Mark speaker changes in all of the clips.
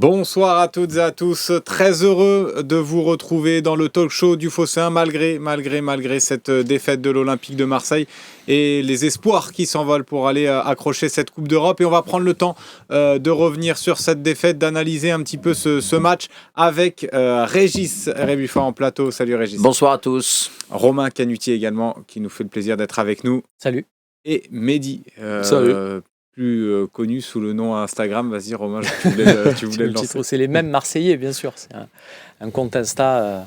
Speaker 1: Bonsoir à toutes et à tous, très heureux de vous retrouver dans le talk show du Phocéen malgré cette défaite de l'Olympique de Marseille et les espoirs qui s'envolent pour aller accrocher cette Coupe d'Europe. Et on va prendre le temps de revenir sur cette défaite, d'analyser un petit peu ce match avec Régis Rébuffat en plateau. Salut Régis.
Speaker 2: Bonsoir à tous.
Speaker 1: Romain Canutier également qui nous fait le plaisir d'être avec nous.
Speaker 3: Salut.
Speaker 1: Et Mehdi.
Speaker 3: Salut.
Speaker 1: Plus connu sous le nom Instagram. Vas-y Romain, tu voulais le lancer.
Speaker 3: C'est les mêmes Marseillais, bien sûr. C'est un compte Insta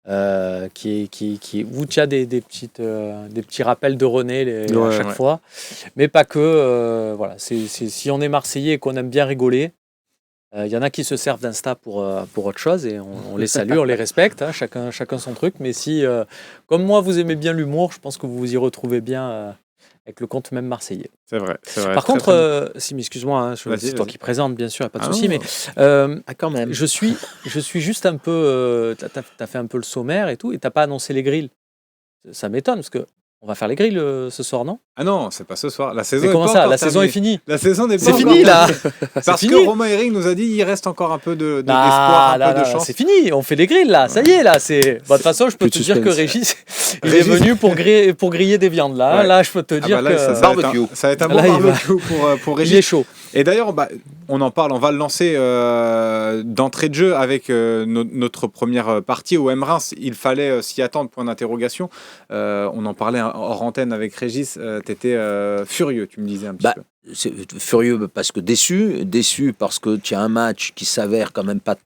Speaker 3: où tu as des petits rappels de René à chaque fois. Mais pas que. Voilà. Si on est Marseillais et qu'on aime bien rigoler, il y en a qui se servent d'Insta pour autre chose et on les salue, on les respecte, hein, chacun son truc. Mais si, comme moi, vous aimez bien l'humour, je pense que vous vous y retrouvez bien avec le compte même marseillais.
Speaker 1: C'est vrai.
Speaker 3: Par contre, excuse-moi, hein, c'est toi qui présente, bien sûr, il n'y a pas de souci, mais
Speaker 2: quand même.
Speaker 3: je suis juste un peu... tu as fait un peu le sommaire et tout, et tu n'as pas annoncé les grilles. Ça m'étonne, parce que on va faire les grilles ce soir, non ?
Speaker 1: Ah non, c'est pas ce soir. La saison
Speaker 3: mais comment
Speaker 1: est pas
Speaker 3: ça ?
Speaker 1: encore
Speaker 3: La saison est finie.
Speaker 1: La saison n'est pas
Speaker 3: c'est
Speaker 1: encore
Speaker 3: fini, là.
Speaker 1: Parce que Romain Eric nous a dit il reste encore un peu d'espoir, un peu de chance.
Speaker 3: C'est fini, on fait les grilles, là. Ça y est, là. De toute façon, je peux te dire que Régis, il est venu pour griller des viandes, là. Ouais. Là, je peux te dire que...
Speaker 1: Barbecue. Ça va être un bon barbecue pour Régis.
Speaker 3: Il est chaud.
Speaker 1: Et d'ailleurs, on en parle, on va le lancer d'entrée de jeu avec notre première partie au M-Reims. Il fallait s'y attendre, point d'interrogation. On en parlait hors antenne avec Régis. Tu étais furieux, tu me disais un petit peu.
Speaker 2: C'est furieux parce que déçu parce que tu as un match qui s'avère quand même pas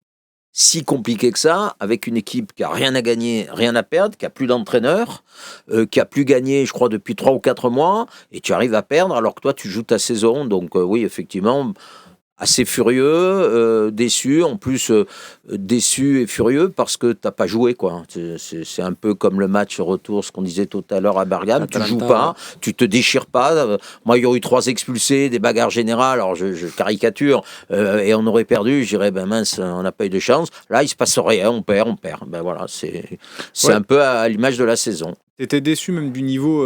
Speaker 2: si compliqué que ça, avec une équipe qui a rien à gagner, rien à perdre, qui a plus d'entraîneur, qui a plus gagné, je crois, depuis 3 ou 4 mois, et tu arrives à perdre alors que toi tu joues ta saison. Donc oui, effectivement, assez furieux, déçu, en plus déçu et furieux parce que t'as pas joué, quoi. C'est un peu comme le match retour, ce qu'on disait tout à l'heure à Bergame, tu joues pas, tu te déchires pas. Moi, il y aurait eu 3 expulsés, des bagarres générales, alors je caricature, et on aurait perdu, je dirais, mince, on n'a pas eu de chance. Là, il se passe rien, on perd. Voilà, c'est un peu à l'image de la saison.
Speaker 1: T'étais déçu même du niveau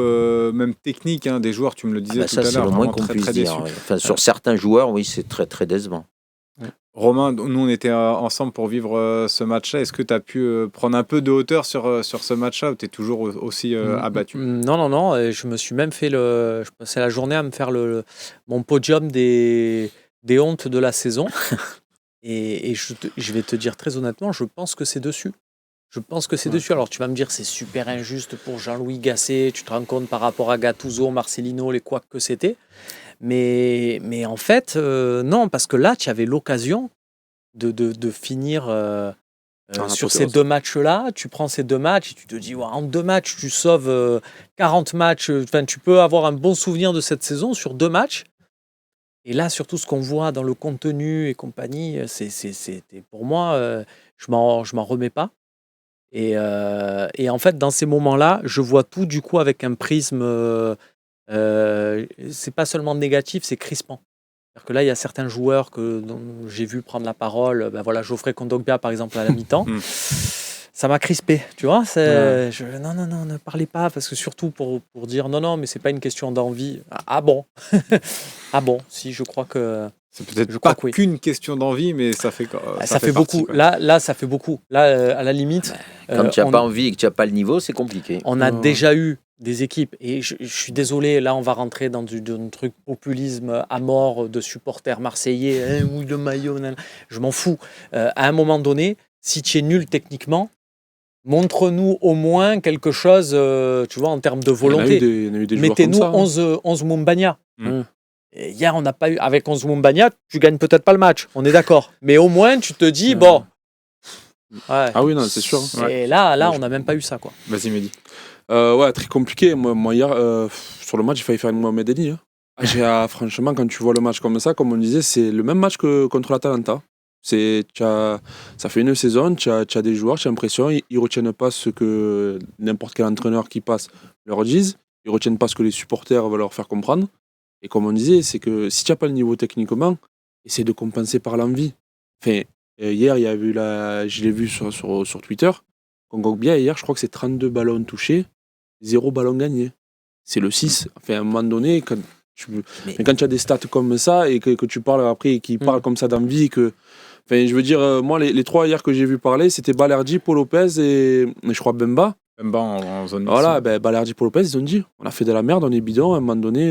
Speaker 1: même technique des joueurs, tu me le disais tout à l'heure.
Speaker 2: C'est le moins qu'on puisse dire. Enfin, sur certains joueurs, oui, c'est très très décevant.
Speaker 1: Romain, nous on était ensemble pour vivre ce match-là. Est-ce que tu as pu prendre un peu de hauteur sur ce match-là ou tu es toujours aussi abattu ?
Speaker 3: Non. Je me suis même fait je passais la journée à me faire mon podium des hontes de la saison. et je vais te dire très honnêtement, je pense que c'est dessus. Dessus. Alors tu vas me dire c'est super injuste pour Jean-Louis Gasset, tu te rends compte par rapport à Gattuso, Marcelino, les couacs que c'était. Mais en fait, non, parce que là, tu avais l'occasion de finir sur ces 2 matchs-là. Tu prends ces 2 matchs et tu te dis, en 2 matchs, tu sauves 40 matchs. Tu peux avoir un bon souvenir de cette saison sur 2 matchs. Et là, surtout ce qu'on voit dans le contenu et compagnie, c'était pour moi, je m'en remets pas. Et en fait, dans ces moments-là, je vois tout du coup avec un prisme... c'est pas seulement négatif, c'est crispant. C'est-à-dire que là, il y a certains joueurs dont j'ai vu prendre la parole. Geoffrey Kondogbia, par exemple, à la mi-temps. Ça m'a crispé, tu vois. Non, ne parlez pas, parce que surtout pour dire non, mais c'est pas une question d'envie. Ah bon Ah bon, si, je crois que...
Speaker 1: C'est peut-être pas qu'une question d'envie, mais ça fait
Speaker 3: beaucoup.
Speaker 1: Partie,
Speaker 3: là, ça fait beaucoup. Là, à la limite...
Speaker 2: Quand tu n'as pas envie et que tu n'as pas le niveau, c'est compliqué.
Speaker 3: On a déjà eu des équipes, et je suis désolé, là on va rentrer dans un truc populisme à mort de supporters marseillais, oui le maillot, je m'en fous. À un moment donné, si tu es nul techniquement, montre-nous au moins quelque chose, tu vois, en termes de volonté. Mettez-nous 11 Moumbagna. Hier, on n'a pas eu, avec 11 Moumbagna, tu gagnes peut-être pas le match, on est d'accord. Mais au moins, tu te dis, bon... Ouais.
Speaker 4: Ah oui, non, c'est sûr.
Speaker 3: Et là, on n'a même pas eu ça, quoi.
Speaker 1: Vas-y, Mehdi.
Speaker 4: Très compliqué. Moi hier, sur le match, j'ai failli faire une Mohamed Eni. Franchement, quand tu vois le match comme ça, comme on disait, c'est le même match que contre l'Atalanta. Ça fait une saison, tu as des joueurs, tu as l'impression, ils ne retiennent pas ce que n'importe quel entraîneur qui passe leur dise, ils ne retiennent pas ce que les supporters veulent leur faire comprendre. Et comme on disait, c'est que si tu n'as pas le niveau techniquement, essaie de compenser par l'envie. Enfin, hier, je l'ai vu sur Twitter, Kondogbia, hier, je crois que c'est 32 ballons touchés, 0 ballon gagné. C'est le 6. Enfin, à un moment donné,
Speaker 2: Mais
Speaker 4: Mais quand tu as des stats comme ça et que tu parles après et qu'ils parlent comme ça d'envie, je veux dire, moi, les trois hier que j'ai vu parler, c'était Balerdi, Paul Lopez et je crois Bemba.
Speaker 1: Bemba en zone
Speaker 4: Voilà,
Speaker 1: mixte.
Speaker 4: Balerdi, Paul Lopez, ils ont dit, on a fait de la merde, on est bidon, à un moment donné,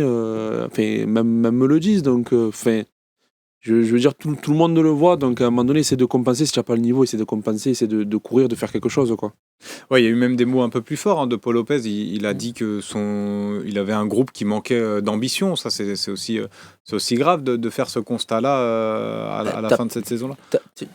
Speaker 4: même me le disent, donc, je veux dire, tout le monde le voit, donc à un moment donné, essaie de compenser, si tu n'as pas le niveau, essaie de compenser, essaie de courir, de faire quelque chose, quoi.
Speaker 1: Ouais, il y a eu même des mots un peu plus forts de Paul Lopez. Il a dit que il avait un groupe qui manquait d'ambition. Ça, c'est aussi grave de faire ce constat-là à la fin de cette saison-là.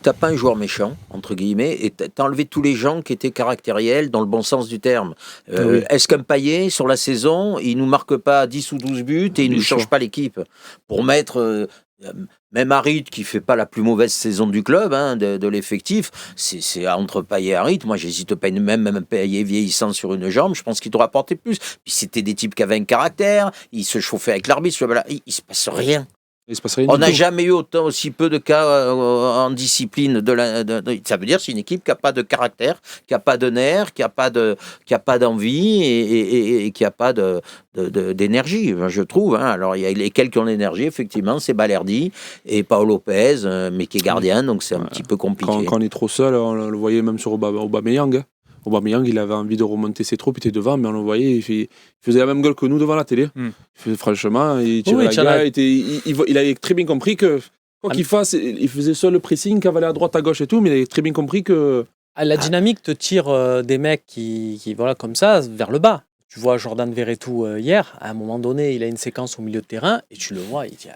Speaker 2: t'as pas un joueur méchant, entre guillemets, et t'as enlevé tous les gens qui étaient caractériels dans le bon sens du terme.
Speaker 4: Oui.
Speaker 2: Est-ce qu'un Payet, sur la saison, il nous marque pas 10 ou 12 buts et il
Speaker 4: Bien
Speaker 2: nous change
Speaker 4: sûr.
Speaker 2: pas l'équipe pour mettre... même Harit, qui fait pas la plus mauvaise saison du club, de l'effectif, c'est entre Payet et Harit. Moi, j'hésite pas même Payet vieillissant sur une jambe. Je pense qu'il doit apporter plus. Puis c'était des types qui avaient un caractère. Ils se chauffaient avec l'arbitre. Il se passe rien.
Speaker 4: Il se passe rien
Speaker 2: On
Speaker 4: du
Speaker 2: n'a
Speaker 4: tout.
Speaker 2: jamais eu aussi peu de cas en discipline. Ça veut dire que c'est une équipe qui n'a pas de caractère, qui n'a pas de nerfs, qui n'a pas d'envie et qui n'a pas d'énergie, je trouve. Alors, il y a lesquels qui ont l'énergie, effectivement, c'est Balerdi et Paul Lopez, mais qui est gardien, donc c'est un petit peu compliqué.
Speaker 4: Quand on est trop seul, on le voyait même sur Aubameyang. Aubameyang, il avait envie de remonter ses troupes, il était devant, mais on le voyait, il faisait la même gueule que nous devant la télé. Franchement, il tirait la gueule, il avait très bien compris que, quoi qu'il fasse, il faisait seul le pressing, cavaler à droite, à gauche et tout, mais il avait très bien compris que...
Speaker 3: La dynamique te tire des mecs qui voilà, comme ça, vers le bas. Tu vois Jordan Verretou hier, à un moment donné, il a une séquence au milieu de terrain et tu le vois, il dit...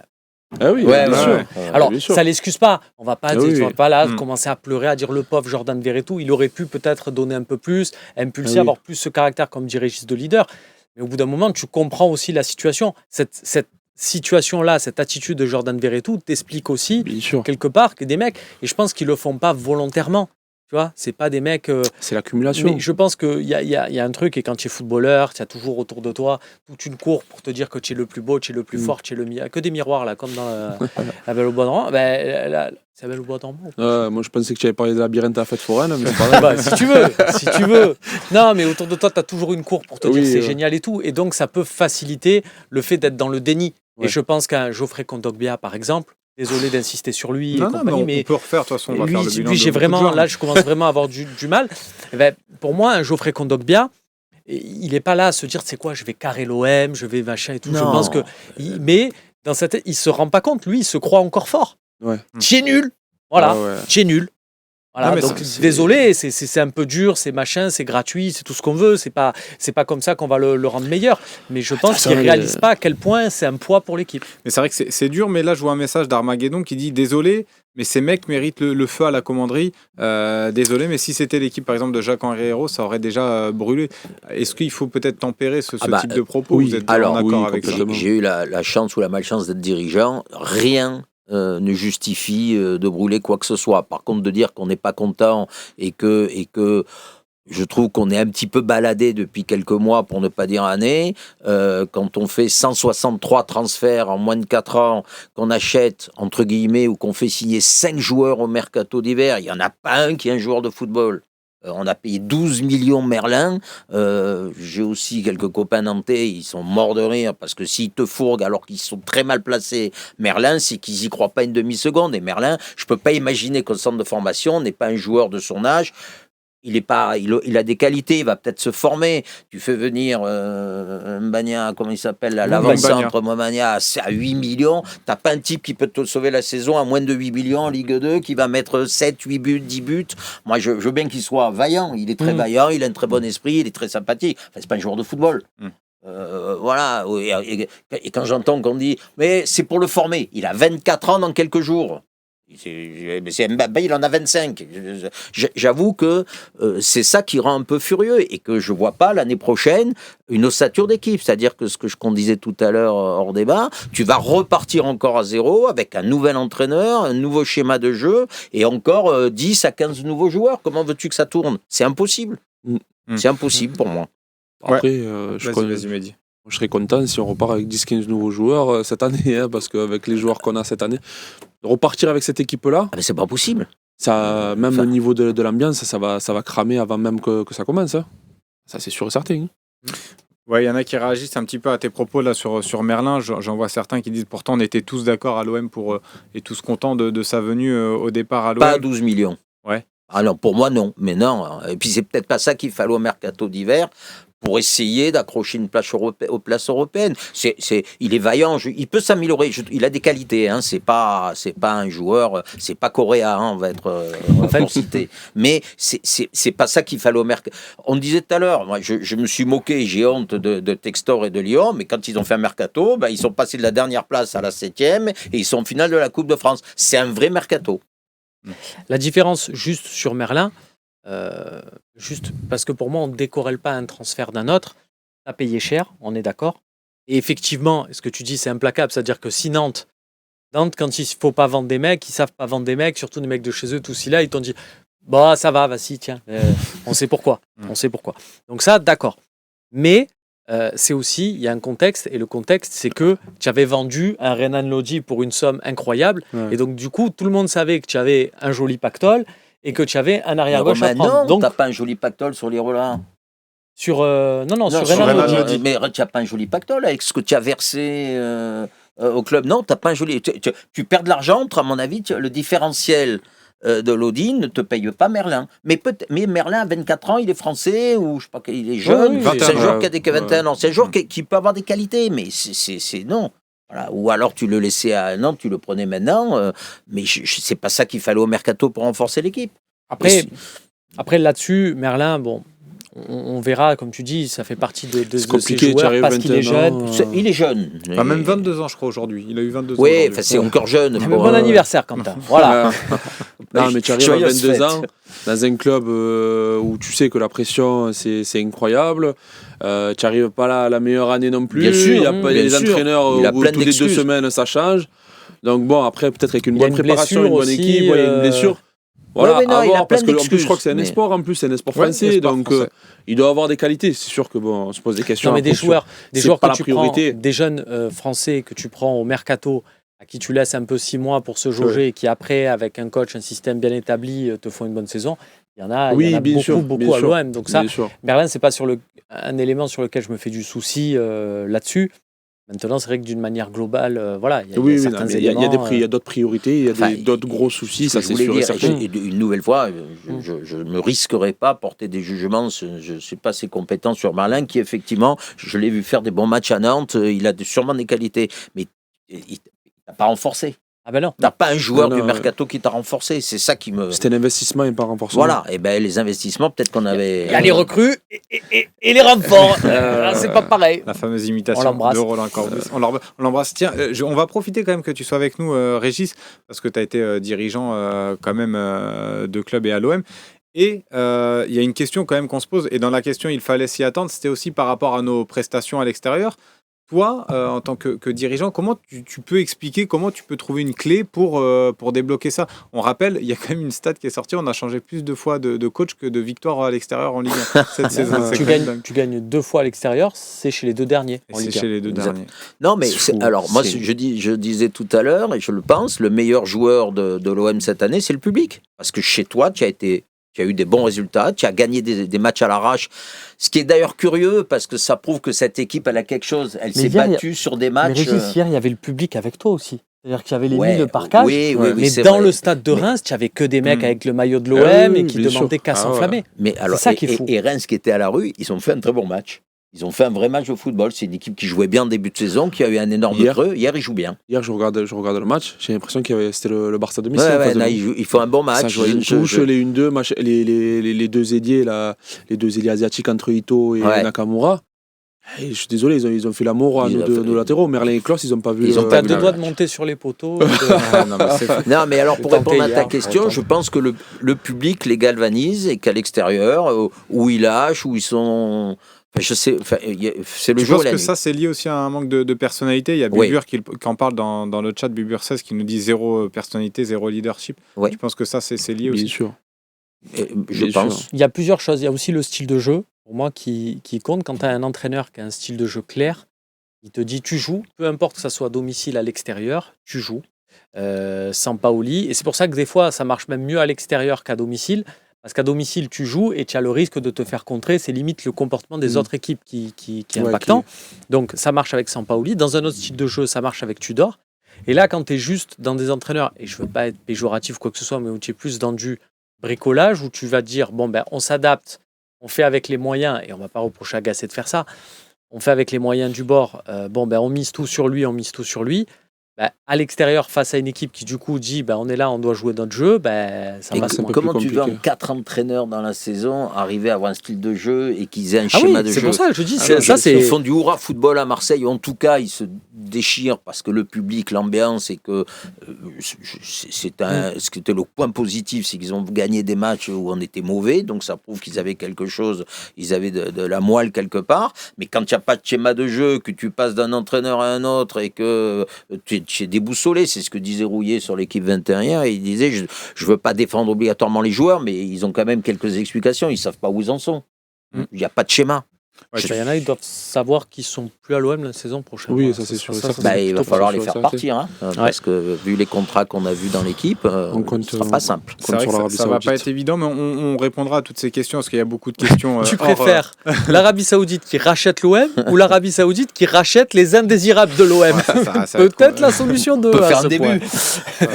Speaker 4: Ah oui,
Speaker 2: Ouais,
Speaker 4: bien
Speaker 2: ouais,
Speaker 4: sûr.
Speaker 2: ouais.
Speaker 3: Alors,
Speaker 4: bien sûr.
Speaker 3: ça l'excuse pas. On va pas
Speaker 4: Ah
Speaker 3: dire,
Speaker 4: oui,
Speaker 3: tu vas
Speaker 4: oui.
Speaker 3: pas là commencer à pleurer, à dire le pauvre Jordan Verretou. Il aurait pu peut-être donner un peu plus, impulser,
Speaker 4: Ah oui.
Speaker 3: avoir plus ce caractère, comme dit Régis, de leader. Mais au bout d'un moment, tu comprends aussi la situation. Cette situation-là, cette attitude de Jordan Verretou t'explique aussi,
Speaker 4: Bien sûr.
Speaker 3: quelque part, que des mecs, et je pense qu'ils le font pas volontairement. Tu vois, c'est pas des mecs.
Speaker 4: C'est l'accumulation.
Speaker 3: Mais je pense qu'il y a un truc, et quand tu es footballeur, tu as toujours autour de toi toute une cour pour te dire que tu es le plus beau, tu es le plus fort, tu es le meilleur. Que des miroirs, là, comme dans La Belle au Bois dormant. C'est La Belle au Bois dormant.
Speaker 4: Moi, je pensais que tu avais parlé de labyrinthe à la fête foraine, mais c'est pas vrai.
Speaker 3: Si tu veux. Non, mais autour de toi, tu as toujours une cour pour te dire c'est génial et tout. Et donc, ça peut faciliter le fait d'être dans le déni.
Speaker 4: Ouais.
Speaker 3: Et je pense qu'un Geoffrey Kondogbia, par exemple, désolé d'insister sur lui
Speaker 1: Non,
Speaker 3: et
Speaker 1: non,
Speaker 3: compagnie,
Speaker 1: mais on peut refaire, de toute façon, on va faire le bilan.
Speaker 3: lui, j'ai
Speaker 1: de beaucoup de
Speaker 3: vraiment,
Speaker 1: joueurs.
Speaker 3: là, je commence vraiment à avoir du mal. Eh ben, pour moi, un Geoffrey Kondogbia, il n'est pas là à se dire, c'est quoi, je vais carrer l'OM, je vais machin et tout.
Speaker 2: Non.
Speaker 3: Je pense que, mais dans sa tête, il se rend pas compte. Lui, il se croit encore fort.
Speaker 4: Ouais.
Speaker 3: Tu es nul. Voilà,
Speaker 4: Ah ouais.
Speaker 3: tu es nul. Voilà,
Speaker 1: Non, mais
Speaker 3: donc
Speaker 1: c'est-
Speaker 3: désolé, c'est un peu dur, c'est machin, c'est gratuit, c'est tout ce qu'on veut, c'est pas comme ça qu'on va le rendre meilleur. Mais je pense
Speaker 4: ça,
Speaker 3: qu'il ne
Speaker 4: mais-
Speaker 3: réalise pas à quel point c'est un poids pour l'équipe.
Speaker 1: Mais c'est vrai que c'est dur, mais là, je vois un message d'Armageddon qui dit désolé, mais ces mecs méritent le feu à la commanderie. Désolé, mais si c'était l'équipe, par exemple, de Jacques-Henri Hérault, ça aurait déjà brûlé. Est-ce qu'il faut peut-être tempérer ce type de propos?
Speaker 4: oui.
Speaker 1: Vous êtes
Speaker 2: Alors,
Speaker 1: en accord
Speaker 4: oui,
Speaker 1: avec ça?
Speaker 4: complètement.
Speaker 2: J'ai eu la chance ou la malchance d'être dirigeant. Rien ne justifie de brûler quoi que ce soit. Par contre, de dire qu'on n'est pas content et que je trouve qu'on est un petit peu baladé depuis quelques mois, pour ne pas dire années, quand on fait 163 transferts en moins de 4 ans, qu'on achète, entre guillemets, ou qu'on fait signer 5 joueurs au mercato d'hiver, il n'y en a pas un qui est un joueur de football. On a payé 12 millions Merlin. J'ai aussi quelques copains nantais, ils sont morts de rire parce que s'ils te fourguent alors qu'ils sont très mal placés, Merlin, c'est qu'ils n'y croient pas une demi-seconde. Et Merlin, je ne peux pas imaginer qu'au centre de formation n'est pas un joueur de son âge. Il a des qualités, il va peut-être se former. Tu fais venir Mbagna, comment il s'appelle, l'avant-centre Momagna à 8 millions. T'as pas un type qui peut te sauver la saison à moins de 8 millions en Ligue 2, qui va mettre 7, 8 buts, 10 buts. Moi, je veux bien qu'il soit vaillant. Il est très vaillant, il a un très bon esprit, il est très sympathique. Enfin, c'est pas un joueur de football. Voilà. Et quand j'entends qu'on dit, mais c'est pour le former. Il a 24 ans dans quelques jours. C'est Mbappé, il en a 25. J'avoue que c'est ça qui rend un peu furieux et que je vois pas l'année prochaine une ossature d'équipe. C'est-à-dire que qu'on disait tout à l'heure hors débat, tu vas repartir encore à zéro avec un nouvel entraîneur, un nouveau schéma de jeu et encore 10 à 15 nouveaux joueurs. Comment veux-tu que ça tourne? C'est impossible. C'est impossible pour moi.
Speaker 4: Après,
Speaker 1: Vas-y, Mehdi.
Speaker 4: je serais content si on repart avec 10-15 nouveaux joueurs cette année, parce qu'avec les joueurs qu'on a cette année, repartir avec cette équipe-là,
Speaker 2: Ah, mais c'est pas possible.
Speaker 4: ça, même au niveau de l'ambiance, ça va cramer avant même que ça commence. Ça, c'est sûr et certain.
Speaker 1: Ouais, il y en a qui réagissent un petit peu à tes propos là sur Merlin. J'en vois certains qui disent pourtant on était tous d'accord à l'OM et tous contents de sa venue au départ à
Speaker 2: Pas à
Speaker 1: l'OM.
Speaker 2: 12 millions.
Speaker 1: Ouais.
Speaker 2: Alors pour moi, non. Mais non. Et puis c'est peut-être pas ça qu'il fallait au mercato d'hiver pour essayer d'accrocher une place aux places européennes. Il est vaillant, il peut s'améliorer. Il a des qualités. Hein. C'est pas un joueur, c'est pas Correa, hein, on va être pour citer. Mais c'est pas ça qu'il fallait au mercato. On disait tout à l'heure, moi je me suis moqué, j'ai honte de Textor et de Lyon, mais quand ils ont fait un mercato, ils sont passés de la dernière place à la 7e et ils sont en finale de la Coupe de France. C'est un vrai mercato.
Speaker 3: La différence, juste sur Merlin, juste parce que pour moi, on ne décorrèle pas un transfert d'un autre. Tu as payé cher, on est d'accord. Et effectivement, ce que tu dis, c'est implacable. C'est-à-dire que si Nantes, quand il ne faut pas vendre des mecs, ils ne savent pas vendre des mecs, surtout des mecs de chez eux, tous ci là, ils t'ont dit bah ça va, vas-y, tiens, on sait pourquoi. On sait pourquoi. Donc ça, d'accord. Mais c'est aussi, il y a un contexte, et le contexte, c'est que tu avais vendu un Renan Lodi pour une somme incroyable, et donc du coup, tout le monde savait que tu avais un joli pactole et que tu avais un arrière-gauche à prendre.
Speaker 2: Non,
Speaker 3: donc,
Speaker 2: t'as pas un joli pactole sur les Rollins.
Speaker 3: sur sur
Speaker 1: sur
Speaker 3: Renan
Speaker 1: Renan
Speaker 3: Lodi.
Speaker 1: Lodi.
Speaker 2: Mais tu n'as pas un joli pactole avec ce que tu as versé au club. Non, tu n'as pas un joli. Tu perds de l'argent, à mon avis, le différentiel de Lodi ne te paye pas Merlin. Mais Merlin, à 24 ans, il est français ou je sais pas, il est jeune.
Speaker 3: Oui,
Speaker 2: c'est un joueur qui a que 21 ans. C'est un joueur qui peut avoir des qualités, mais c'est non. Voilà. Ou alors tu le laissais à Nantes, tu le prenais maintenant. Mais c'est pas ça qu'il fallait au mercato pour renforcer l'équipe.
Speaker 3: Après là-dessus, Merlin, bon, on verra, comme tu dis, ça fait partie de ces
Speaker 4: compliqué,
Speaker 3: joueurs
Speaker 4: tu
Speaker 3: parce
Speaker 4: arrives
Speaker 3: qu'il est
Speaker 4: 21
Speaker 3: jeune.
Speaker 4: ans.
Speaker 2: Il est jeune.
Speaker 1: Enfin, même 22 ans, je crois, aujourd'hui. Il a eu 22 ans.
Speaker 2: Oui,
Speaker 1: aujourd'hui.
Speaker 2: c'est encore jeune.
Speaker 3: Ah, mais bon anniversaire, Quentin. Voilà.
Speaker 4: Non, mais tu arrives à
Speaker 2: Joyeuse
Speaker 4: 22
Speaker 2: fête.
Speaker 4: ans dans un club où tu sais que la pression, c'est incroyable. Tu n'arrives pas là à la meilleure année non plus.
Speaker 2: Bien sûr,
Speaker 4: Il y a
Speaker 2: bien
Speaker 4: les
Speaker 2: sûr.
Speaker 4: entraîneurs,
Speaker 2: Il a plein
Speaker 4: toutes les 2
Speaker 2: d'excuses.
Speaker 4: semaines, ça change. Donc bon, après, peut-être avec une
Speaker 3: Il y a
Speaker 4: bonne
Speaker 3: une
Speaker 4: préparation,
Speaker 3: blessure
Speaker 4: une bonne
Speaker 3: aussi,
Speaker 4: équipe, il y a une blessure. Voilà,
Speaker 2: Ouais, mais non,
Speaker 4: à
Speaker 2: il a
Speaker 4: voir,
Speaker 2: plein
Speaker 4: parce que en plus,
Speaker 2: d'excuses,
Speaker 4: je crois que c'est un
Speaker 2: mais-
Speaker 4: espoir, en plus, c'est un espoir
Speaker 1: Ouais,
Speaker 4: français,
Speaker 1: espoir
Speaker 4: donc
Speaker 1: français.
Speaker 4: il doit avoir des qualités. C'est sûr que bon, on se pose des questions.
Speaker 3: Non, mais
Speaker 4: après,
Speaker 3: des joueurs
Speaker 4: c'est pas
Speaker 3: que
Speaker 4: la
Speaker 3: tu
Speaker 4: priorité.
Speaker 3: prends, des jeunes français que tu prends au mercato, à qui tu laisses un peu 6 mois pour se jauger et qui après, avec un coach, un système bien établi, te font une bonne saison. Il y en a,
Speaker 4: Oui,
Speaker 3: il y en a
Speaker 4: bien sûr,
Speaker 3: beaucoup
Speaker 4: bien
Speaker 3: à
Speaker 4: sûr,
Speaker 3: l'OM. Donc ça,
Speaker 4: bien sûr.
Speaker 3: Merlin, c'est pas un élément sur lequel je me fais du souci là-dessus. Maintenant, c'est vrai que d'une manière globale, voilà, il y a
Speaker 4: Oui,
Speaker 3: certains
Speaker 4: non, mais
Speaker 3: éléments.
Speaker 4: il y a d'autres priorités, il y a
Speaker 2: Enfin,
Speaker 4: d'autres gros soucis,
Speaker 2: Ce
Speaker 4: ça
Speaker 2: que je
Speaker 4: c'est
Speaker 2: voulais
Speaker 4: sûr et
Speaker 2: dire,
Speaker 4: certain.
Speaker 2: et une nouvelle fois, je ne me risquerai pas à porter des jugements, je ne suis pas assez compétent sur Merlin, qui effectivement, je l'ai vu faire des bons matchs à Nantes, il a sûrement des qualités, mais il n'a pas renforcé.
Speaker 3: Ah ben non.
Speaker 2: Tu n'as pas un joueur
Speaker 4: Non,
Speaker 2: du
Speaker 4: non,
Speaker 2: mercato qui t'a renforcé, c'est ça qui me...
Speaker 4: C'était un investissement et pas un renforcement.
Speaker 2: Voilà, et ben les investissements, peut-être qu'on avait...
Speaker 3: Il y a les recrues et les renforts. C'est pas pareil.
Speaker 1: La fameuse
Speaker 3: On
Speaker 1: imitation
Speaker 3: l'embrasse.
Speaker 1: de Roland Corbus. On l'embrasse. Tiens, on va profiter quand même que tu sois avec nous, Régis, parce que tu as été dirigeant quand même de club et à l'OM. Et il y a une question quand même qu'on se pose, et dans la question, il fallait s'y attendre, c'était aussi par rapport à nos prestations à l'extérieur. Toi, en tant que dirigeant, comment tu peux expliquer, comment tu peux trouver une clé pour débloquer ça? On rappelle, il y a quand même une stat qui est sortie, on a changé plus de fois de coach que de victoire à l'extérieur en Ligue 1 cette saison. C'est
Speaker 3: Tu
Speaker 1: quand même dingue.
Speaker 3: gagnes 2 fois à l'extérieur, c'est chez les 2 derniers.
Speaker 1: Et
Speaker 3: en
Speaker 1: c'est
Speaker 3: Ligue 1.
Speaker 1: chez les 2
Speaker 2: Exact.
Speaker 1: derniers.
Speaker 2: Non, mais
Speaker 4: C'est fou.
Speaker 2: alors moi,
Speaker 4: C'est-
Speaker 2: je disais tout à l'heure, et je le pense, le meilleur joueur de l'OM cette année, c'est le public. Parce que chez toi, tu as eu des bons résultats, tu as gagné des matchs à l'arrache. Ce qui est d'ailleurs curieux, parce que ça prouve que cette équipe, elle a quelque chose. Elle s'est
Speaker 3: hier,
Speaker 2: battue sur des
Speaker 3: Mais
Speaker 2: matchs...
Speaker 3: Régis, hier, il y avait le public avec toi aussi. C'est-à-dire qu'il y avait les
Speaker 2: ouais,
Speaker 3: 1000 par cage.
Speaker 2: oui, oui,
Speaker 3: Mais
Speaker 2: c'est
Speaker 3: dans
Speaker 2: vrai.
Speaker 3: le stade de Reims, tu n'avais que des mecs avec le maillot de l'OM
Speaker 4: Ah oui,
Speaker 3: et qui
Speaker 4: bien
Speaker 3: demandaient
Speaker 4: sûr.
Speaker 3: qu'à
Speaker 4: Ah
Speaker 3: s'enflammer.
Speaker 2: Mais alors,
Speaker 3: ça qui est fou.
Speaker 2: Et Reims qui était à la rue, ils ont fait un très bon match. Ils ont fait un vrai match de football. C'est une équipe qui jouait bien en début de saison, qui a eu un énorme
Speaker 4: Hier.
Speaker 2: creux. Hier, ils jouent bien.
Speaker 4: Hier, je regarde le match, j'ai l'impression c'était le Barça
Speaker 2: Ouais,
Speaker 4: domicile. en face de
Speaker 2: là,
Speaker 4: nous.
Speaker 2: ils font un bon match.
Speaker 4: Ça jouait une touche, les 1-2, les deux ailiers, là, les deux ailiers asiatiques entre Ito et
Speaker 2: Ouais.
Speaker 4: Nakamura. Et je suis désolé, ils ont fait l'amour à
Speaker 2: Ils
Speaker 4: nos
Speaker 2: ont
Speaker 4: deux
Speaker 2: fait-
Speaker 4: nos latéraux. Merlin et Klos, ils n'ont pas vu.
Speaker 2: Ils ont
Speaker 3: T'as
Speaker 2: vu
Speaker 3: deux
Speaker 2: le
Speaker 3: doigts de
Speaker 2: match.
Speaker 3: monter sur les poteaux.
Speaker 1: Ah, non, mais c'est fou.
Speaker 2: Non, mais alors pour
Speaker 3: Le
Speaker 2: répondre à
Speaker 3: tenter
Speaker 2: ta
Speaker 3: hier,
Speaker 2: question,
Speaker 3: autant.
Speaker 2: je pense que le public les galvanise et qu'à l'extérieur, où ils lâchent, où ils sont. Enfin, je sais, enfin, c'est le
Speaker 1: Je
Speaker 2: jour
Speaker 1: pense
Speaker 2: et la
Speaker 1: que
Speaker 2: nuit.
Speaker 1: ça, c'est lié aussi à un manque de personnalité. Il y a
Speaker 2: Oui.
Speaker 1: Bubur qui en parle dans le chat, Bubur16, qui nous dit zéro personnalité, zéro leadership.
Speaker 2: Oui.
Speaker 1: Je pense que ça, c'est lié
Speaker 4: Bien
Speaker 1: aussi.
Speaker 4: sûr.
Speaker 2: Je
Speaker 4: Bien
Speaker 2: pense.
Speaker 4: sûr.
Speaker 3: Il y a plusieurs choses. Il y a aussi le style de jeu, pour moi, qui compte. Quand tu as un entraîneur qui a un style de jeu clair, il te dit tu joues, peu importe que ça soit à domicile, à l'extérieur, tu joues. Sampaoli. Et c'est pour ça que des fois, ça marche même mieux à l'extérieur qu'à domicile. Parce qu'à domicile, tu joues et tu as le risque de te faire contrer. C'est limite le comportement des autres équipes qui est impactant. Donc, ça marche avec Sampaoli. Dans un autre style de jeu, ça marche avec Tudor. Et là, quand tu es juste dans des entraîneurs, et je ne veux pas être péjoratif ou quoi que ce soit, mais où tu es plus dans du bricolage, où tu vas te dire, on s'adapte, on fait avec les moyens, et on ne va pas reprocher à Gasset de faire ça, on fait avec les moyens du bord, on mise tout sur lui, à l'extérieur, face à une équipe qui du coup dit on est là, on doit jouer notre jeu, ça va se moins.
Speaker 2: Comment tu veux en 4 entraîneurs dans la saison arriver à avoir un style de jeu et qu'ils aient un schéma de jeu?
Speaker 3: C'est pour ça que je dis,
Speaker 2: Ils font du hurrah football à Marseille, en tout cas ils se déchirent parce que le public, l'ambiance, et que ce qui était le point positif, c'est qu'ils ont gagné des matchs où on était mauvais, donc ça prouve qu'ils avaient quelque chose, ils avaient de la moelle quelque part, mais quand il n'y a pas de schéma de jeu, que tu passes d'un entraîneur à un autre et que tu es déboussolé, c'est ce que disait Rouillet sur l'équipe 21, et il disait je ne veux pas défendre obligatoirement les joueurs, mais ils ont quand même quelques explications, ils ne savent pas où ils en sont. Il n'y a pas de schéma.
Speaker 3: Il y en a, ils doivent savoir qu'ils sont plus à l'OM la saison prochaine.
Speaker 4: Oui, ça c'est sûr.
Speaker 2: Il va falloir les faire partir, parce que vu les contrats qu'on a vus dans l'équipe, ce ne sera pas simple.
Speaker 1: C'est vrai que ça va pas être évident, mais on répondra à toutes ces questions parce qu'il y a beaucoup de questions.
Speaker 3: Tu préfères l'Arabie Saoudite qui rachète l'OM ou l'Arabie Saoudite qui rachète les indésirables de l'OM? Peut-être la solution de.
Speaker 2: On peut faire un début.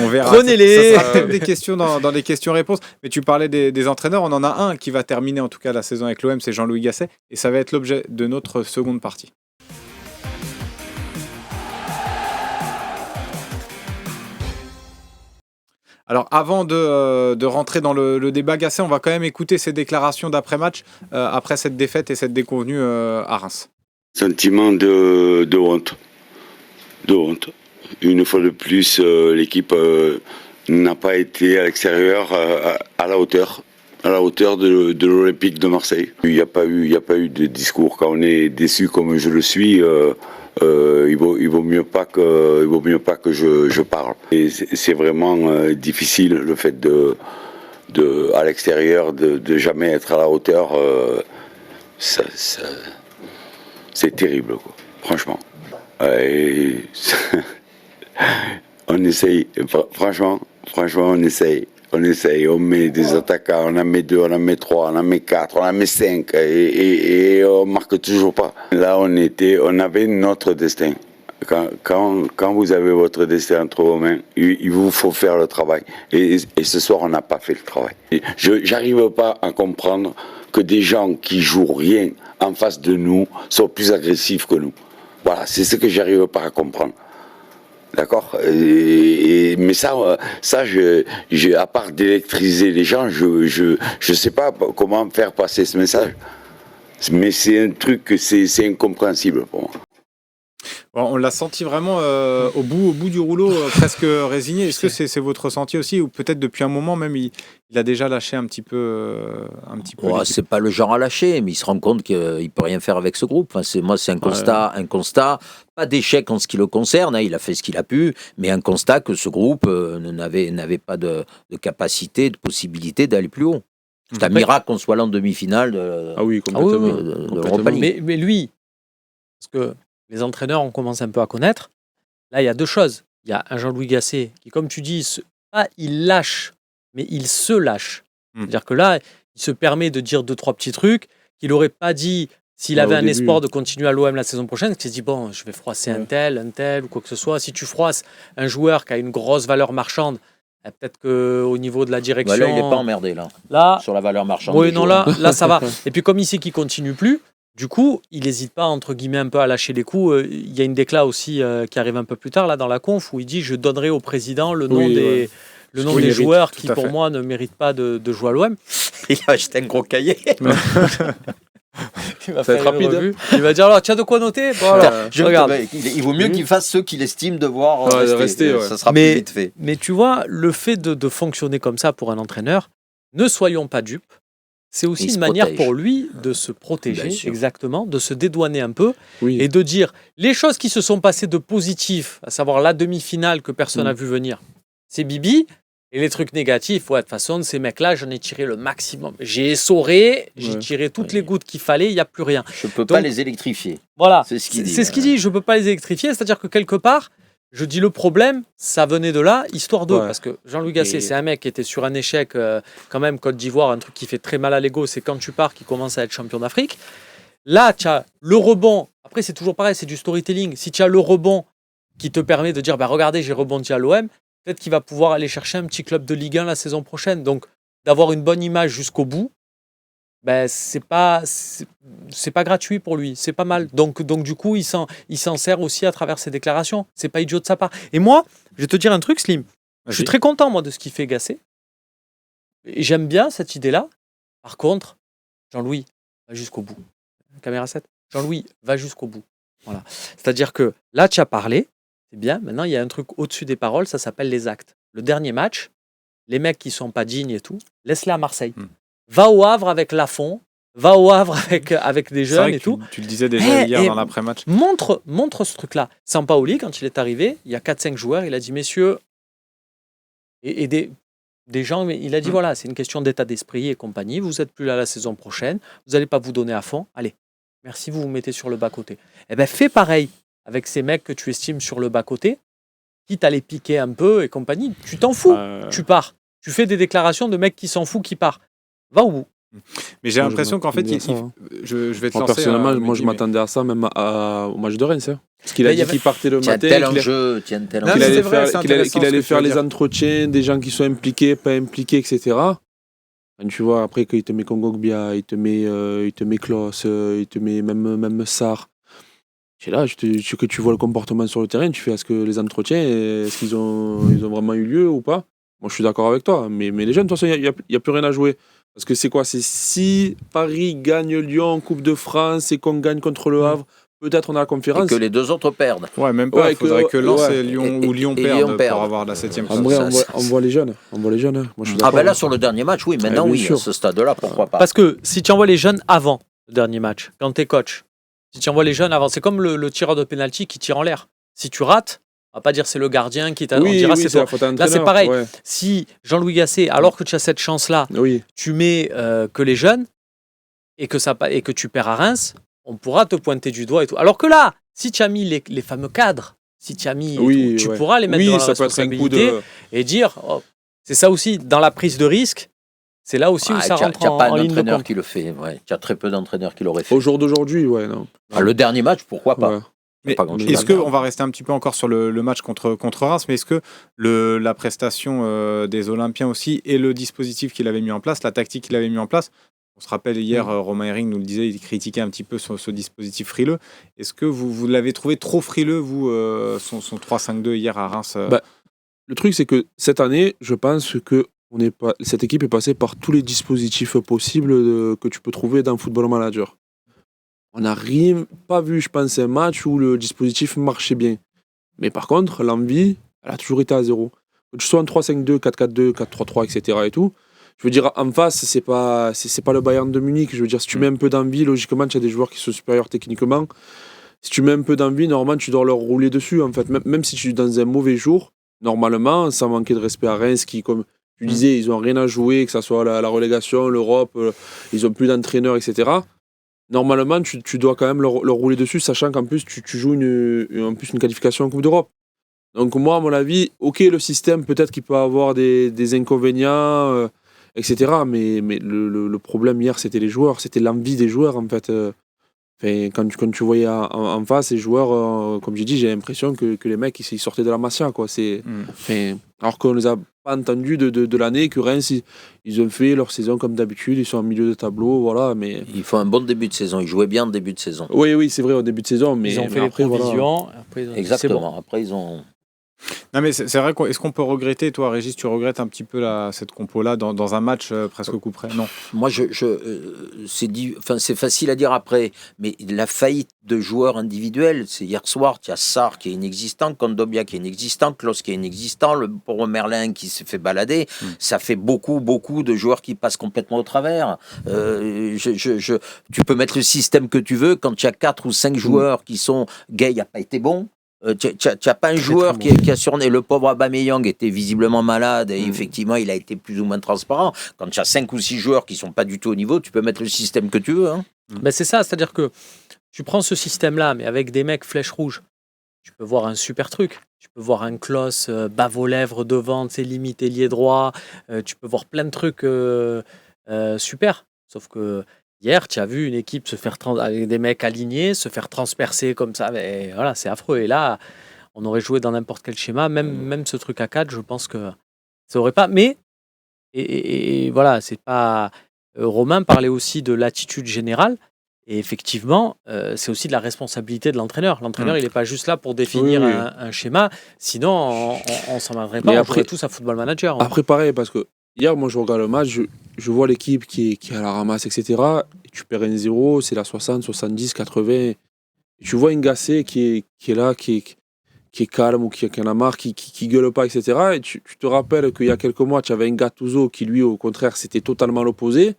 Speaker 1: On verra.
Speaker 3: Prenez-les.
Speaker 1: Ça sera peut-être des questions dans les questions-réponses. Mais tu parlais des entraîneurs, on en a un qui va terminer en tout cas la saison avec l'OM, c'est Jean-Louis Gasset, et ça va être l'objet de notre seconde partie. Alors avant de rentrer dans le débat Gasset, on va quand même écouter ses déclarations d'après-match, après cette défaite et cette déconvenue à Reims.
Speaker 5: Sentiment de honte. De honte. Une fois de plus, l'équipe n'a pas été à l'extérieur à la hauteur. À la hauteur de l'Olympique de Marseille. Il n'y a pas eu de discours. Quand on est déçu comme je le suis, il vaut mieux pas que je parle. Et c'est vraiment difficile le fait à l'extérieur de jamais être à la hauteur. C'est terrible, quoi, franchement. On essaye, franchement, on essaye. On essaye, on met des attaquants, on en met 2, on en met 3, on en met 4, on en met 5 et on marque toujours pas. Là, on avait notre destin. Quand vous avez votre destin entre vos mains, il vous faut faire le travail. Et ce soir, on n'a pas fait le travail. J'arrive pas à comprendre que des gens qui jouent rien en face de nous sont plus agressifs que nous. Voilà, c'est ce que j'arrive pas à comprendre. D'accord, mais ça, à part d'électriser les gens, je sais pas comment faire passer ce message. Mais c'est un truc, c'est incompréhensible pour moi.
Speaker 1: Bon, on l'a senti vraiment au bout du rouleau, presque résigné. Est-ce que c'est votre ressenti aussi, ou peut-être depuis un moment même il a déjà lâché un petit peu
Speaker 2: c'est pas le genre à lâcher, mais il se rend compte qu'il peut rien faire avec ce groupe. Enfin, c'est un constat, pas d'échec en ce qui le concerne. Il a fait ce qu'il a pu, mais un constat que ce groupe n'avait pas de capacité, de possibilité d'aller plus haut. C'est un miracle qu'on soit là en demi-finale de l'Europa League.
Speaker 3: Mais lui, parce que les entraîneurs, on commence un peu à connaître. Là, il y a deux choses. Il y a un Jean-Louis Gasset qui, comme tu dis, il lâche, mais il se lâche. C'est-à-dire que là, il se permet de dire 2-3 petits trucs qu'il n'aurait pas dit s'il avait un espoir de continuer à l'OM la saison prochaine. Il s'est dit, je vais froisser un tel ou quoi que ce soit. Si tu froisses un joueur qui a une grosse valeur marchande, peut-être qu'au niveau de la direction...
Speaker 2: Là, il n'est pas emmerdé, là, sur la valeur marchande.
Speaker 3: Oui, non, là, ça va. Et puis, comme il sait qu'il ne continue plus, du coup, il n'hésite pas, entre guillemets, un peu à lâcher les coups. Il y a une décla aussi qui arrive un peu plus tard, là, dans la conf, où il dit « Je donnerai au président le nom des joueurs qui, pour moi, ne méritent pas de jouer à l'OM. »
Speaker 2: Il a acheté un gros cahier.
Speaker 3: Il va faire rapide. Il va dire alors, tu as de quoi noter.
Speaker 2: Regarde. Il vaut mieux qu'il fasse ceux qu'il estime devoir rester. Ça sera plus vite fait.
Speaker 3: Mais tu vois, le fait de fonctionner comme ça pour un entraîneur, ne soyons pas dupes. C'est aussi une manière pour lui de se protéger, exactement, de se dédouaner un peu et de dire les choses qui se sont passées de positif, à savoir la demi-finale que personne n'a vu venir, c'est Bibi. Et les trucs négatifs, de toute façon, de ces mecs-là, j'en ai tiré le maximum. J'ai essoré, j'ai tiré toutes les gouttes qu'il fallait, il n'y a plus rien.
Speaker 2: Je ne peux pas les électrifier.
Speaker 3: Voilà,
Speaker 2: c'est ce qu'il dit.
Speaker 3: C'est ce qu'il dit, je ne peux pas les électrifier. C'est-à-dire que quelque part, je dis le problème, ça venait de là, histoire de.
Speaker 4: Ouais.
Speaker 3: Parce que Jean-Louis Gasset,
Speaker 4: Et-
Speaker 3: c'est un mec qui était sur un échec, quand même, Côte d'Ivoire, un truc qui fait très mal à l'ego, c'est quand tu pars qu'il commence à être champion d'Afrique. Là, tu as le rebond. Après, c'est toujours pareil, c'est du storytelling. Si tu as le rebond qui te permet de dire, regardez, j'ai rebondi à l'OM, peut-être qu'il va pouvoir aller chercher un petit club de Ligue 1 la saison prochaine. Donc, d'avoir une bonne image jusqu'au bout, c'est pas gratuit pour lui, c'est pas mal. Donc du coup, il s'en sert aussi à travers ses déclarations. C'est pas idiot de sa part. Et moi, je vais te dire un truc, Slim. Je suis très content, moi, de ce qu'il fait Gasset. Et j'aime bien cette idée-là. Par contre, Jean-Louis, va jusqu'au bout. Caméra 7. Jean-Louis, va jusqu'au bout. Voilà. C'est-à-dire que là, tu as parlé, c'est bien. Maintenant, il y a un truc au-dessus des paroles, ça s'appelle les actes. Le dernier match, les mecs qui sont pas dignes et tout, laisse-les à Marseille. Va au Havre avec Lafont, va au Havre avec des jeunes et tout.
Speaker 1: Tu le disais déjà hier
Speaker 3: Et
Speaker 1: dans l'après-match.
Speaker 3: Montre ce truc-là. Sampaoli, quand il est arrivé, il y a 4-5 joueurs, il a dit, messieurs, et des gens, mais il a dit, voilà, c'est une question d'état d'esprit et compagnie, vous n'êtes plus là la saison prochaine, vous n'allez pas vous donner à fond, allez, merci, vous vous mettez sur le bas-côté. Eh bien, fais pareil avec ces mecs que tu estimes sur le bas-côté, quitte à les piquer un peu et compagnie, tu t'en fous, tu pars. Tu fais des déclarations de mecs qui s'en fout, qui part. Va au bout.
Speaker 1: Mais j'ai
Speaker 4: Moi,
Speaker 1: l'impression
Speaker 4: je
Speaker 1: qu'en fait,
Speaker 4: m'attendais à ça,
Speaker 1: je vais te
Speaker 4: Moi,
Speaker 1: lancer.
Speaker 4: personnellement,
Speaker 1: Mehdi,
Speaker 4: je
Speaker 1: mais-
Speaker 4: m'attendais à ça, même au match de Reims. Hein. Parce qu'il a
Speaker 3: Mais il y
Speaker 4: dit
Speaker 3: avait-
Speaker 4: qu'il partait le
Speaker 2: Tiens,
Speaker 4: matin,
Speaker 2: tel
Speaker 4: qu'il
Speaker 2: enjeu, tiens, tel
Speaker 1: Non,
Speaker 4: qu'il
Speaker 1: mais
Speaker 2: enjeu.
Speaker 1: c'est
Speaker 4: allait
Speaker 1: vrai,
Speaker 4: faire,
Speaker 1: c'est
Speaker 4: qu'il allait-
Speaker 1: intéressant
Speaker 4: qu'il allait
Speaker 1: ce que tu
Speaker 4: faire
Speaker 1: veux
Speaker 4: les
Speaker 1: dire.
Speaker 4: entretiens, des gens qui sont impliqués, pas impliqués, etc. Quand tu vois après qu'il te met Kongogbia, il te met Klaus, il te met même Sarr. C'est là, que tu vois le comportement sur le terrain, tu fais est-ce que les entretiens, est-ce qu'ils ont vraiment eu lieu ou pas? Moi, je suis d'accord avec toi, mais les jeunes, de toute façon, il n'y a plus rien à jouer. Parce que c'est quoi? C'est si Paris gagne Lyon en Coupe de France et qu'on gagne contre le Havre, peut-être on a la
Speaker 2: Et
Speaker 4: conférence.
Speaker 2: que les deux autres perdent.
Speaker 1: Ouais, même pas.
Speaker 4: Ouais,
Speaker 1: Il faudrait
Speaker 4: que-
Speaker 1: que Lens
Speaker 4: ouais.
Speaker 1: et Lyon
Speaker 2: Et-
Speaker 1: ou Lyon
Speaker 2: et
Speaker 1: perdent
Speaker 2: Lyon perdent.
Speaker 1: pour avoir la 7e
Speaker 4: En
Speaker 1: place.
Speaker 4: vrai,
Speaker 2: Ça,
Speaker 4: on voit les jeunes. On voit les jeunes. Moi, je suis
Speaker 2: Ah
Speaker 4: d'accord.
Speaker 2: ben là, sur le dernier match, oui, maintenant
Speaker 4: bien
Speaker 2: oui,
Speaker 4: sûr.
Speaker 2: à ce stade-là, pourquoi pas.
Speaker 3: Parce que si tu envoies les jeunes avant le dernier match, quand tu es coach, si tu envoies les jeunes avant, c'est comme le tireur de pénalty qui tire en l'air. Si tu rates, on va pas dire c'est le gardien qui t'a. On dira c'est
Speaker 4: c'est
Speaker 3: toi.
Speaker 4: la faute à
Speaker 3: Là, c'est
Speaker 4: l'entraîneur,
Speaker 3: pareil.
Speaker 4: ouais.
Speaker 3: Si Jean-Louis Gasset, alors que tu as cette chance-là,
Speaker 4: Oui.
Speaker 3: tu mets que les jeunes et que tu perds à Reims, on pourra te pointer du doigt et tout. Alors que là, si tu as mis les fameux cadres, si tu as mis, et
Speaker 4: Oui,
Speaker 3: tout, tu
Speaker 4: ouais.
Speaker 3: pourras les mettre
Speaker 4: Oui,
Speaker 3: dans la
Speaker 4: ça peut être un coup
Speaker 3: responsabilité
Speaker 4: de.
Speaker 3: et dire, oh, c'est ça aussi, dans la prise de risque, c'est là aussi où
Speaker 2: Ah,
Speaker 3: ça
Speaker 2: tu
Speaker 3: rentre
Speaker 2: n'as pas
Speaker 3: en
Speaker 2: un
Speaker 3: ligne de
Speaker 2: entraîneur
Speaker 3: compte.
Speaker 2: qui le fait. Ouais. Tu as très peu d'entraîneurs qui l'auraient fait.
Speaker 4: Au jour d'aujourd'hui, ouais, non.
Speaker 2: Ah, le dernier match, pourquoi pas.
Speaker 4: Ouais.
Speaker 1: Mais
Speaker 2: Pas grand-chose
Speaker 1: est-ce
Speaker 2: à
Speaker 1: que,
Speaker 2: faire.
Speaker 1: on va rester un petit peu encore sur le match contre Reims, mais est-ce que la prestation des Olympiens aussi et le dispositif qu'il avait mis en place, la tactique qu'il avait mis en place, on se rappelle hier, Romain Herring nous le disait, il critiquait un petit peu ce dispositif frileux. Est-ce que vous l'avez trouvé trop frileux, vous, son 3-5-2 hier à Reims
Speaker 4: Bah, Le truc, c'est que cette année, je pense que cette équipe est passée par tous les dispositifs possibles que tu peux trouver dans Football Manager. On n'a pas vu, je pense, un match où le dispositif marchait bien. Mais par contre, l'envie, elle a toujours été à zéro. Que tu sois en 3-5-2, 4-4-2, 4-3-3, etc. et tout, je veux dire, en face, c'est pas le Bayern de Munich. Je veux dire, si tu mets un peu d'envie, logiquement, tu as des joueurs qui sont supérieurs techniquement. Si tu mets un peu d'envie, normalement, tu dois leur rouler dessus. En fait, même si tu es dans un mauvais jour, normalement, sans manquer de respect à Reims, qui, comme tu disais, ils n'ont rien à jouer, que ce soit la relégation, l'Europe, ils n'ont plus d'entraîneur, etc. Normalement, tu dois quand même leur rouler dessus, sachant qu'en plus, tu joues en plus une qualification en Coupe d'Europe. Donc moi, à mon avis, ok, le système, peut-être qu'il peut avoir des inconvénients, etc. Mais le problème hier, c'était les joueurs, c'était l'envie des joueurs, en fait. Quand tu voyais en face les joueurs, comme j'ai dit, j'ai l'impression que les mecs, ils sortaient de la Masia, quoi. Alors qu'on les a pas entendus de l'année, que Reims, ils ont fait leur saison comme d'habitude, ils sont en milieu de tableau, voilà. Mais
Speaker 2: Il faut un bon début de saison. Ils jouaient bien en début de saison.
Speaker 4: oui, c'est vrai, au début de saison, mais
Speaker 3: Ils ont
Speaker 4: mais
Speaker 3: fait les
Speaker 4: après, voilà.
Speaker 3: provisions. Après, ils ont dit, c'est
Speaker 2: Exactement.
Speaker 3: bon.
Speaker 2: Après, ils ont.
Speaker 1: Non, mais c'est vrai, est-ce qu'on peut regretter, toi, Régis, tu regrettes un petit peu cette compo-là dans un match presque coup près? Non.
Speaker 2: Moi, c'est facile à dire après, mais la faillite de joueurs individuels, c'est hier soir, tu as Sarr qui est inexistant, Kondogbia qui est inexistant, Klaus qui est inexistant, le pauvre Merlin qui s'est fait balader. Ça fait beaucoup de joueurs qui passent complètement au travers. Tu peux mettre le système que tu veux, quand tu as 4 ou 5 joueurs qui sont... Gay n'a pas été bon. Tu n'as pas un joueur qui a surné. Le pauvre Aubameyang était visiblement malade et effectivement il a été plus ou moins transparent. Quand tu as 5 ou 6 joueurs qui sont pas du tout au niveau, tu peux mettre le système que tu veux. Hein.
Speaker 3: Ben c'est ça, c'est-à-dire que tu prends ce système-là, mais avec des mecs flèches rouges, tu peux voir un super truc. Tu peux voir un Klose bave aux lèvres devant, c'est limite ailier droit. Tu peux voir plein de trucs super. Sauf que hier, tu as vu une équipe avec des mecs alignés, se faire transpercer comme ça. Mais voilà, c'est affreux. Et là, on aurait joué dans n'importe quel schéma. Même ce truc à 4, je pense que ça aurait pas. Mais, et voilà, c'est pas. Romain parlait aussi de l'attitude générale. Et effectivement, c'est aussi de la responsabilité de l'entraîneur. L'entraîneur, il n'est pas juste là pour définir un schéma. Sinon, on ne s'en viendrait pas. On jouerait tous à Football Manager.
Speaker 4: Après, pareil, parce que hier, moi, je regarde le match, je vois l'équipe qui est à la ramasse, etc. Et tu perds 1-0, c'est la 60, 70, 80. Et tu vois Ngassé qui est là, qui est calme ou qui en a marre, qui gueule pas, etc. Et tu te rappelles qu'il y a quelques mois, tu avais un Gattuso qui, lui, au contraire, c'était totalement l'opposé.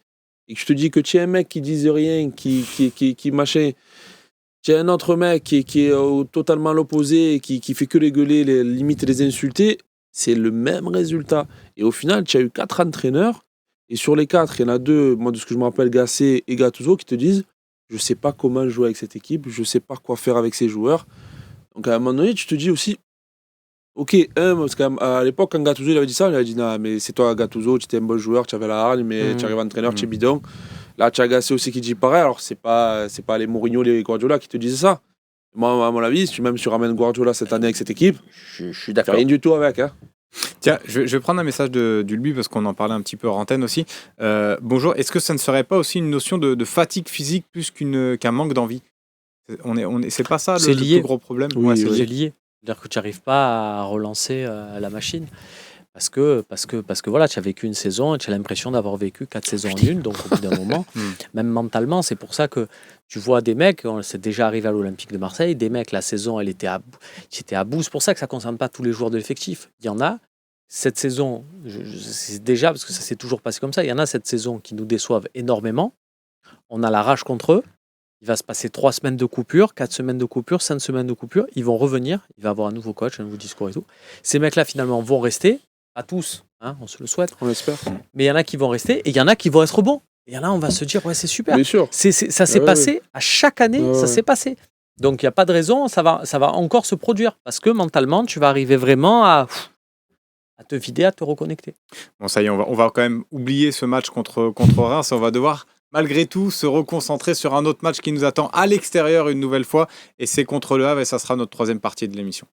Speaker 4: Et que je te dis que tu es un mec qui disait rien, qui machin. Tu as un autre mec qui est totalement l'opposé, qui fait que les gueuler, limite les insulter. C'est le même résultat. Et au final, tu as eu 4 entraîneurs. Et sur les 4, il y en a 2, moi de ce que je me rappelle, Gasset et Gattuso, qui te disent je ne sais pas comment jouer avec cette équipe, je ne sais pas quoi faire avec ces joueurs. Donc à un moment donné, tu te dis aussi ok, parce qu'à l'époque, quand Gattuso il avait dit ça, il avait dit non, mais c'est toi Gattuso, tu étais un bon joueur, tu avais la hargne, mais tu arrives entraîneur, tu es bidon. Là, tu as Gasset aussi qui dit pareil, alors c'est pas les Mourinho, les Guardiola qui te disent ça. Moi, à mon avis, si tu ramènes Guardiola cette année avec cette équipe,
Speaker 2: je suis d'accord.
Speaker 4: Rien du tout avec. Hein.
Speaker 1: Tiens, je vais prendre un message d'Ulbi parce qu'on en parlait un petit peu hors antenne aussi. Bonjour, est-ce que ça ne serait pas aussi une notion de fatigue physique plus qu'un manque d'envie ? C'est pas ça le plus gros problème ?
Speaker 3: Oui, c'est lié. C'est-à-dire que tu n'arrives pas à relancer la machine. Parce que voilà, tu as vécu une saison et tu as l'impression d'avoir vécu 4 saisons en une. Donc, au bout d'un moment, même mentalement, c'est pour ça que tu vois des mecs, c'est déjà arrivé à l'Olympique de Marseille, des mecs, la saison, elle était à bout. C'est pour ça que ça ne concerne pas tous les joueurs de l'effectif. Il y en a, cette saison, c'est déjà, parce que ça s'est toujours passé comme ça, il y en a cette saison qui nous déçoivent énormément. On a la rage contre eux. Il va se passer 3 semaines de coupure, 4 semaines de coupure, 5 semaines de coupure. Ils vont revenir. Il va avoir un nouveau coach, un nouveau discours et tout. Ces mecs-là, finalement, vont rester. Pas tous, hein, on se le souhaite.
Speaker 4: On l'espère.
Speaker 3: Mais il y en a qui vont rester et il y en a qui vont être bons. Et il y en a, on va se dire, ouais, c'est super.
Speaker 4: Bien sûr.
Speaker 3: Ça s'est passé à chaque année, ça s'est passé. Donc, il n'y a pas de raison, ça va encore se produire. Parce que mentalement, tu vas arriver vraiment à te vider, à te reconnecter.
Speaker 1: Bon, ça y est, on va quand même oublier ce match contre Reims. On va devoir malgré tout se reconcentrer sur un autre match qui nous attend à l'extérieur une nouvelle fois, et c'est contre le Havre, et ça sera notre 3e partie de l'émission.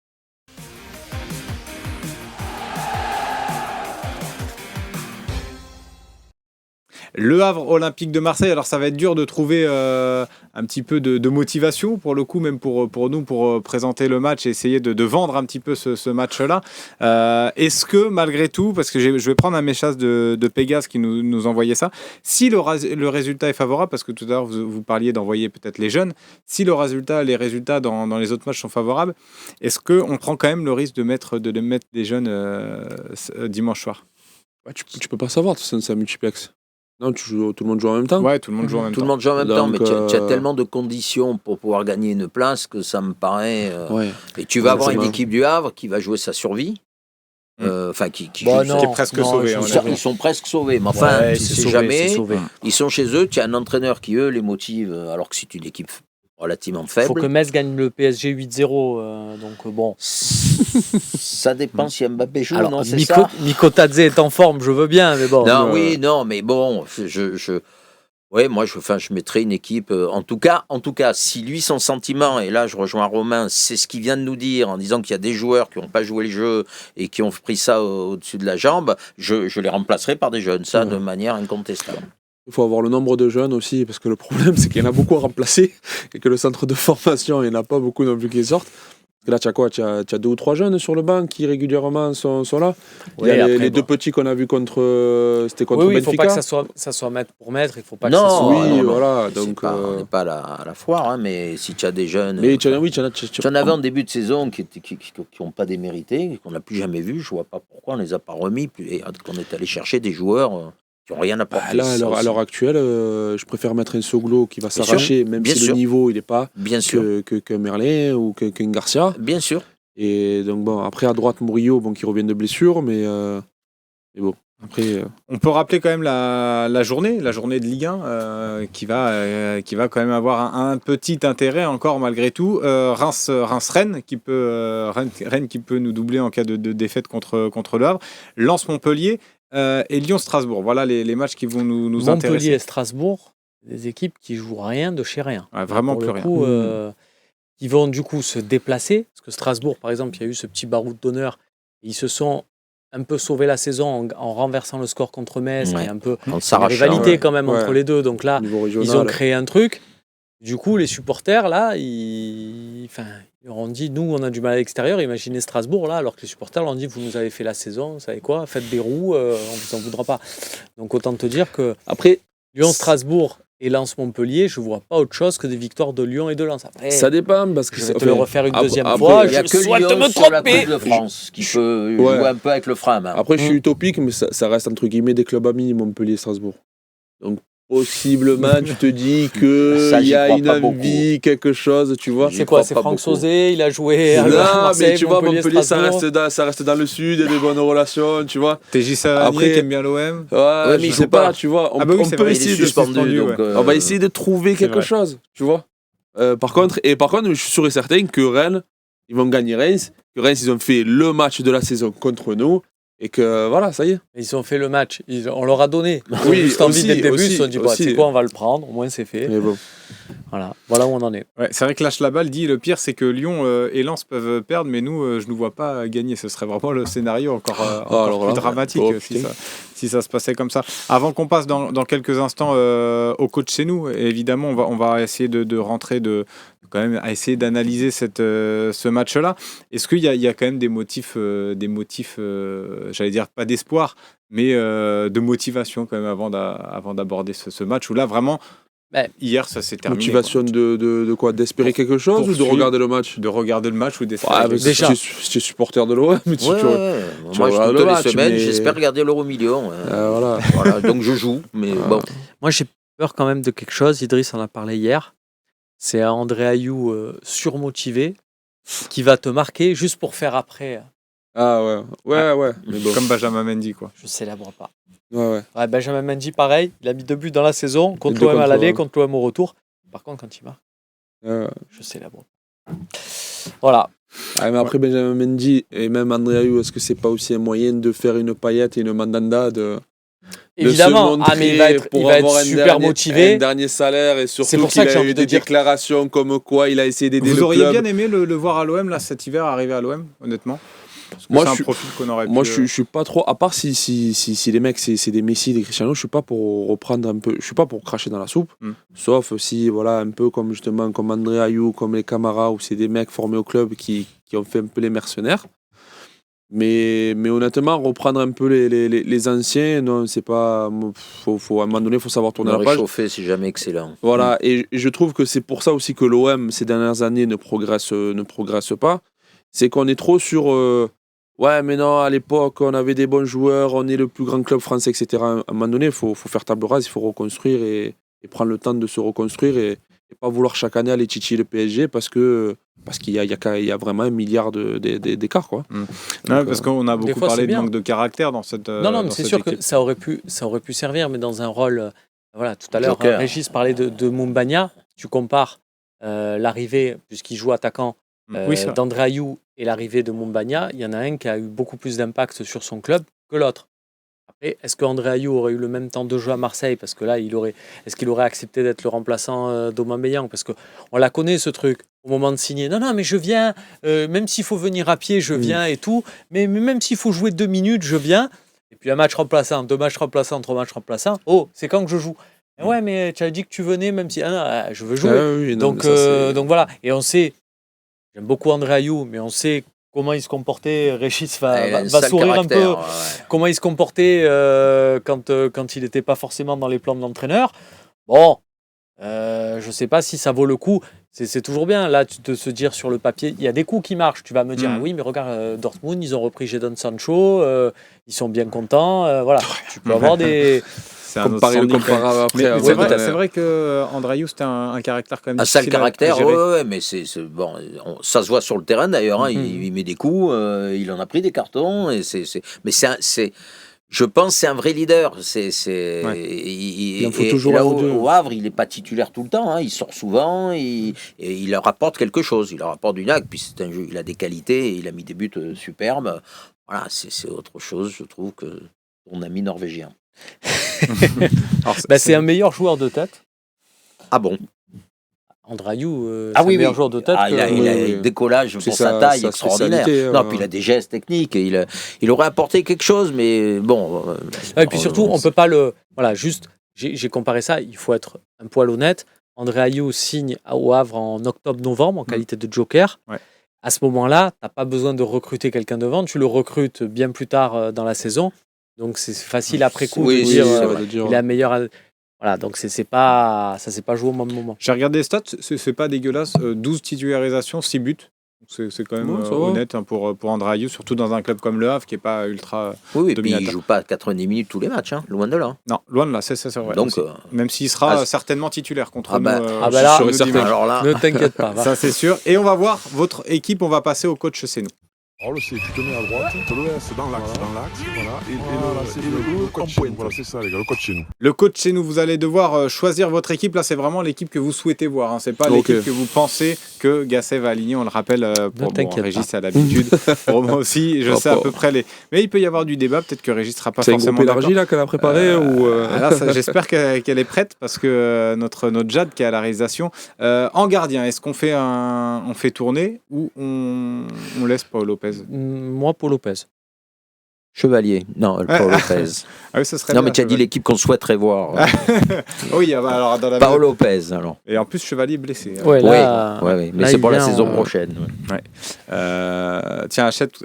Speaker 1: Le Havre Olympique de Marseille, alors ça va être dur de trouver un petit peu de motivation pour le coup, même pour nous, pour présenter le match et essayer de vendre un petit peu ce match-là. Est-ce que malgré tout, parce que je vais prendre un message de Pégase qui nous envoyait ça, si le résultat est favorable, parce que tout à l'heure vous parliez d'envoyer peut-être les jeunes, si les résultats dans les autres matchs sont favorables, est-ce qu'on prend quand même le risque de mettre des jeunes dimanche soir ?
Speaker 4: Tu peux pas savoir, c'est un multiplex. Non, tout le monde joue en même temps.
Speaker 1: Ouais, tout le monde joue en même temps.
Speaker 2: Tout le monde joue en même temps, mais tu as tellement de conditions pour pouvoir gagner une place que ça me paraît. Et tu vas avoir une équipe du Havre qui va jouer sa survie. Enfin, qui
Speaker 1: est presque sauvé.
Speaker 2: Ils sont presque sauvés. Mais enfin, tu sais jamais. Ils sont chez eux. Tu as un entraîneur qui, eux, les motive, alors que c'est une équipe relativement faible.
Speaker 3: Il faut que Metz gagne le PSG 8-0. Donc bon.
Speaker 2: Ça dépend si Mbappé joue.
Speaker 3: Alors,
Speaker 2: non, c'est ça.
Speaker 3: Mikotadze est en forme, je veux bien, mais bon.
Speaker 2: Non, mais bon, moi, je mettrais une équipe. En tout cas, si lui, son sentiment, et là, je rejoins Romain, c'est ce qu'il vient de nous dire en disant qu'il y a des joueurs qui n'ont pas joué le jeu et qui ont pris ça au-dessus de la jambe, je les remplacerai par des jeunes, ça, de manière incontestable.
Speaker 4: Il faut avoir le nombre de jeunes aussi, parce que le problème, c'est qu'il y en a beaucoup à remplacer et que le centre de formation, il n'y en a pas beaucoup non plus qui sortent. Là, tu as quoi ? Tu as 2 ou 3 jeunes sur le banc qui régulièrement sont là. Il y a les 2 petits qu'on a vus contre. C'était contre Benfica.
Speaker 3: Il ne faut pas que ça soit mètre pour mètre. Il faut pas que
Speaker 2: ça
Speaker 3: soit.
Speaker 2: Oui,
Speaker 4: voilà. Donc,
Speaker 2: on n'est pas à la foire, hein, mais si tu as des jeunes.
Speaker 4: Mais tu
Speaker 2: en avais en début de saison qui n'ont pas démérité, qu'on n'a plus jamais vu. Je ne vois pas pourquoi on ne les a pas remis. Et qu'on est allé chercher des joueurs qui n'ont rien apporté.
Speaker 4: Là, à l'heure actuelle, je préfère mettre un Soglo qui va s'arracher, même si le niveau il n'est pas que Merlin ou qu'un Garcia.
Speaker 2: Bien sûr.
Speaker 4: Et donc bon, après à droite Murillo, qui revient de blessure, mais bon. Après,
Speaker 1: On peut rappeler quand même la journée de Ligue 1 qui va quand même avoir un petit intérêt encore malgré tout. Reims-Rennes Rennes qui peut nous doubler en cas de défaite contre Le Havre. Lens-Montpellier et Lyon-Strasbourg. Voilà les matchs qui vont nous
Speaker 3: Montpellier
Speaker 1: intéresser.
Speaker 3: et Strasbourg, des équipes qui jouent rien de chez rien.
Speaker 1: Ouais, vraiment
Speaker 3: Pour
Speaker 1: plus
Speaker 3: le
Speaker 1: rien.
Speaker 3: coup, qui vont du coup se déplacer. Parce que Strasbourg, par exemple, il y a eu ce petit baroud d'honneur. Ils se sont un peu sauvé la saison en renversant le score contre Metz.
Speaker 2: Ouais.
Speaker 3: Il y a un peu
Speaker 2: En
Speaker 3: une
Speaker 2: s'arrachant.
Speaker 3: rivalité quand même entre
Speaker 4: Ouais.
Speaker 3: les deux. Donc là,
Speaker 4: au niveau
Speaker 3: ils
Speaker 4: régional,
Speaker 3: ont créé un truc. Du coup, les supporters, là, ils leur ont dit, nous, on a du mal à l'extérieur. Imaginez Strasbourg, là, alors que les supporters leur ont dit, vous nous avez fait la saison, vous savez quoi, faites des roues, on vous en voudra pas. Donc autant te dire que
Speaker 4: Après,
Speaker 3: Lyon-Strasbourg et Lens-Montpellier, je vois pas autre chose que des victoires de Lyon et de Lens. Après,
Speaker 4: ça dépend parce que
Speaker 3: je vais te le refaire une deuxième
Speaker 4: après,
Speaker 3: fois.
Speaker 2: Il n'y a
Speaker 3: Je
Speaker 2: que
Speaker 3: souhaite
Speaker 2: Lyon
Speaker 3: me
Speaker 2: sur la
Speaker 3: tromper.
Speaker 2: Coupe de France qui peut
Speaker 4: Ouais.
Speaker 2: jouer un peu avec le frein. hein.
Speaker 4: Après, je suis utopique, mais ça reste entre guillemets des clubs amis, Montpellier et Strasbourg. Donc, possiblement, tu te dis qu'il
Speaker 2: Ça, j'y
Speaker 4: y a
Speaker 2: crois
Speaker 4: une
Speaker 2: pas
Speaker 4: envie, quelque chose, tu vois.
Speaker 3: C'est quoi? C'est
Speaker 2: pas
Speaker 3: Franck
Speaker 2: beaucoup.
Speaker 3: Sauzé, il a joué à
Speaker 4: Non,
Speaker 3: Marseille,
Speaker 4: mais tu vois, Montpellier, ça
Speaker 3: Strasbourg.
Speaker 4: reste dans le sud, il y a des bonnes relations, tu vois.
Speaker 1: TJ Savanier
Speaker 4: Après-
Speaker 1: qui aime bien l'OM.
Speaker 4: Ouais,
Speaker 2: mais
Speaker 4: je
Speaker 2: il
Speaker 4: sais
Speaker 2: joue
Speaker 4: pas,
Speaker 2: pas.
Speaker 4: tu vois. On,
Speaker 1: Ah bah oui,
Speaker 4: on
Speaker 1: c'est
Speaker 4: peut
Speaker 1: vrai,
Speaker 2: Il est
Speaker 4: essayer de
Speaker 2: suspendu.
Speaker 1: ouais.
Speaker 2: Donc,
Speaker 4: On va essayer de trouver
Speaker 1: C'est
Speaker 4: quelque
Speaker 1: vrai.
Speaker 4: chose, tu vois. Par contre, je suis sûr et certain que Rennes, ils vont gagner Reims, que Reims, ils ont fait le match de la saison contre nous, et que voilà, ça y est.
Speaker 3: Ils ont fait le match, on leur a donné. Ils ont
Speaker 4: Oui,
Speaker 3: juste envie
Speaker 4: aussi,
Speaker 3: dès le début, ils
Speaker 4: aussi,
Speaker 3: se sont dit, bah,
Speaker 4: aussi.
Speaker 3: c'est quoi, on va le prendre, au moins c'est fait.
Speaker 4: Mais bon.
Speaker 3: Voilà où on en est.
Speaker 1: Ouais, c'est vrai que Lâche la balle dit le pire c'est que Lyon et Lens peuvent perdre, mais nous je ne nous vois pas gagner. Ce serait vraiment le scénario encore
Speaker 4: alors
Speaker 1: plus
Speaker 4: là,
Speaker 1: dramatique
Speaker 4: oh,
Speaker 1: si
Speaker 4: putain.
Speaker 1: ça se passait comme ça. Avant qu'on passe dans quelques instants au coach chez nous, évidemment on va essayer de rentrer quand même à essayer d'analyser ce match-là. Est-ce qu'il y a quand même des motifs j'allais dire pas d'espoir, mais de motivation quand même avant d'aborder ce match où là vraiment hier ça s'est terminé.
Speaker 4: Motivation de quoi? D'espérer quelque chose ou de
Speaker 1: poursuivre.
Speaker 4: regarder le match?
Speaker 1: De regarder le match ou d'espérer
Speaker 4: Ouais,
Speaker 1: quelque
Speaker 4: mais
Speaker 1: chose.
Speaker 3: Déjà.
Speaker 4: si tu es supporter de l'OM,
Speaker 2: Ouais,
Speaker 4: tu
Speaker 2: ouais. Moi,
Speaker 4: regardes
Speaker 2: toutes
Speaker 4: le
Speaker 2: les
Speaker 4: match,
Speaker 2: semaines,
Speaker 4: mais-
Speaker 2: j'espère regarder l'Euro million.
Speaker 4: voilà.
Speaker 2: Voilà, donc je joue, mais bon.
Speaker 3: Moi, j'ai peur quand même de quelque chose. Idriss en a parlé hier. C'est un André Ayou surmotivé qui va te marquer juste pour faire après.
Speaker 4: Ah ouais. Mais bon.
Speaker 1: Comme Benjamin Mendy quoi.
Speaker 3: Je célèbre pas.
Speaker 4: Ouais.
Speaker 3: Ouais, Benjamin Mendy, pareil. Il a mis 2 buts dans la saison, contre
Speaker 4: deux
Speaker 3: l'OM à
Speaker 4: contre
Speaker 3: l'aller,
Speaker 4: l'OM.
Speaker 3: contre l'OM au retour. Par contre, quand il marque,
Speaker 4: Ouais.
Speaker 3: je célèbre pas. Voilà.
Speaker 4: Ah, mais après Benjamin Mendy et même André Ayou, est-ce que c'est pas aussi un moyen de faire une paillette et une mandanda de
Speaker 3: Évidemment.
Speaker 4: se montrer
Speaker 3: Ah, mais il va être
Speaker 4: pour avoir
Speaker 3: super motivé.
Speaker 4: un dernier salaire et surtout
Speaker 3: C'est pour ça
Speaker 4: qu'il
Speaker 3: que j'ai
Speaker 4: a
Speaker 3: envie
Speaker 4: eu
Speaker 3: de
Speaker 4: des
Speaker 3: dire-
Speaker 4: déclarations comme quoi il a essayé d'aider
Speaker 1: Vous
Speaker 4: le
Speaker 1: auriez
Speaker 4: club.
Speaker 1: bien aimé le voir à l'OM là cet hiver arriver à l'OM honnêtement. Parce que
Speaker 4: Moi,
Speaker 1: c'est
Speaker 4: je
Speaker 1: un
Speaker 4: suis-
Speaker 1: profil qu'on aurait
Speaker 4: Moi,
Speaker 1: pu.
Speaker 4: je suis pas trop. À part si les mecs, c'est des Messi, des Cristiano, je suis pas pour reprendre un peu. Je suis pas pour cracher dans la soupe.
Speaker 1: Mm.
Speaker 4: Sauf si, voilà, un peu comme justement comme André Ayou, comme les Camara, où c'est des mecs formés au club qui ont fait un peu les mercenaires. Mais honnêtement, reprendre un peu les anciens, non, c'est pas. À un moment donné, il faut savoir tourner
Speaker 2: Le
Speaker 4: la page.
Speaker 2: réchauffer, c'est jamais excellent.
Speaker 4: Voilà, et je trouve que c'est pour ça aussi que l'OM, ces dernières années, ne progresse pas. C'est qu'on est trop sur. Ouais, mais non, à l'époque, on avait des bons joueurs, on est le plus grand club français, etc. À un moment donné, il faut faire table rase, il faut reconstruire et prendre le temps de se reconstruire et pas vouloir chaque année aller titiller le PSG parce qu'il y a vraiment 1 milliard d'écart, quoi.
Speaker 1: Ouais,
Speaker 4: Donc,
Speaker 1: parce qu'on a beaucoup
Speaker 3: fois,
Speaker 1: parlé
Speaker 3: c'est
Speaker 1: de
Speaker 3: bien.
Speaker 1: manque de caractère dans cette.
Speaker 3: Non, mais
Speaker 1: dans
Speaker 3: c'est
Speaker 1: cette
Speaker 3: sûr
Speaker 1: équipe.
Speaker 3: que ça aurait pu servir, mais dans un rôle. Voilà, tout à l'heure,
Speaker 2: Joker.
Speaker 3: Régis parlait de Moumbagna. Tu compares l'arrivée, puisqu'il joue attaquant,
Speaker 1: Oui, c'est vrai.
Speaker 3: d'André Ayou et l'arrivée de Moumbagna. Il y en a un qui a eu beaucoup plus d'impact sur son club que l'autre. Après, est-ce qu'André Ayou aurait eu le même temps de jeu à Marseille? Parce que là, est-ce qu'il aurait accepté d'être le remplaçant d'Aubameyang? Parce qu'on la connaît, ce truc. Au moment de signer, non, mais je viens, même s'il faut venir à pied, je viens et tout. Mais même s'il faut jouer 2 minutes, je viens. Et puis un match remplaçant, 2 matchs remplaçants, 3 matchs remplaçants. Oh, c'est quand que je joue? Ouais, mais tu as dit que tu venais, même si je veux jouer.
Speaker 4: ah oui, non,
Speaker 3: donc,
Speaker 4: mais ça, c'est-
Speaker 3: donc voilà. Et on sait, j'aime beaucoup André Ayou, mais on sait comment il se comportait. Régis
Speaker 2: Il a
Speaker 3: va
Speaker 2: un sale
Speaker 3: sourire un peu.
Speaker 2: caractère, ouais.
Speaker 3: Comment il se comportait quand il n'était pas forcément dans les plans de l'entraîneur. Bon, je ne sais pas si ça vaut le coup. C'est toujours bien, là, de se dire sur le papier, il y a des coups qui marchent. Tu vas me dire, ah oui, mais regarde, Dortmund, ils ont repris Jadon Sancho, ils sont bien contents. Voilà, tu peux avoir des...
Speaker 1: C'est un autre
Speaker 4: comparer le
Speaker 1: standing, quand même.
Speaker 4: comparable après.
Speaker 1: Mais
Speaker 4: à
Speaker 1: c'est
Speaker 4: Wolves,
Speaker 1: c'est vrai que André Ayou c'était un caractère quand même
Speaker 2: Un sale
Speaker 1: difficile à
Speaker 2: caractère,
Speaker 1: gérer.
Speaker 2: ouais, mais c'est bon, ça se voit sur le terrain d'ailleurs. Hein, il met des coups, il en a pris des cartons, mais c'est Je pense que c'est un vrai leader.
Speaker 4: Il en faut toujours
Speaker 2: là,
Speaker 4: un ou deux.
Speaker 2: au Havre, il n'est pas titulaire tout le temps. Hein. Il sort souvent et il leur apporte quelque chose. Il leur apporte du nac. Puis c'est un jeu, il a des qualités et il a mis des buts superbes. Voilà, c'est autre chose, je trouve, que ton ami norvégien.
Speaker 1: Alors,
Speaker 3: C'est un meilleur joueur de tête.
Speaker 2: Ah bon?
Speaker 3: Andrayou, c'est un meilleur joueur de tête.
Speaker 2: Il a un décollage pour sa taille extraordinaire. Non, puis il a des gestes techniques. Et il aurait apporté quelque chose, mais bon.
Speaker 3: Et puis surtout, on peut pas le. Voilà, juste, j'ai comparé ça. Il faut être un poil honnête. André Ayew signe au Havre en octobre-novembre en qualité de joker.
Speaker 1: Ouais.
Speaker 3: À ce moment-là, tu n'as pas besoin de recruter quelqu'un devant. Tu le recrutes bien plus tard dans la saison. Donc c'est facile après coup de dire il est meilleur. Voilà, donc ça s'est pas joué au même moment.
Speaker 1: J'ai regardé les stats, c'est pas dégueulasse. 12 titularisations, 6 buts. C'est quand même honnête pour André Ayew, surtout dans un club comme Le Havre qui n'est pas ultra
Speaker 2: et puis
Speaker 1: dominateur.
Speaker 2: Il ne joue pas 90 minutes tous les matchs, hein, loin de là.
Speaker 1: Non, loin de là, c'est vrai.
Speaker 2: Donc,
Speaker 1: même s'il sera certainement titulaire contre nous.
Speaker 3: là,
Speaker 2: alors là,
Speaker 3: ne t'inquiète pas.
Speaker 1: Ça c'est sûr. Et on va voir votre équipe, on va passer au coach chez nous.
Speaker 6: Alors tu te mets à droite, tu le laisses dans l'axe, voilà, et le coach chez nous, voilà, c'est ça les gars, le coach chez nous.
Speaker 1: Le coach chez nous, vous allez devoir choisir votre équipe, là c'est vraiment l'équipe que vous souhaitez voir, hein. C'est pas l'équipe que vous pensez que Gasset va aligner, on le rappelle, pour Régis à l'habitude, pour moi aussi, je sais à peu près mais il peut y avoir du débat, peut-être que Régis sera pas forcément d'accord.
Speaker 4: C'est un groupe élargi là qu'elle a préparé
Speaker 1: Là, j'espère qu'elle est prête, parce que notre Jade qui est à la réalisation, en gardien, est-ce qu'on fait on fait tourner ou on laisse Paul Lopez?
Speaker 3: Moi, Paul Lopez.
Speaker 2: Chevalier. Non, Paul Lopez.
Speaker 1: Ah oui, ça serait
Speaker 2: non,
Speaker 1: bien,
Speaker 2: mais tu as dit l'équipe qu'on souhaiterait voir.
Speaker 1: Oui, alors dans la
Speaker 2: Paul Lopez, alors.
Speaker 1: Et en plus, Chevalier blessé.
Speaker 3: Ouais,
Speaker 2: mais c'est pour la saison prochaine.
Speaker 1: Ouais. Tiens, Hachette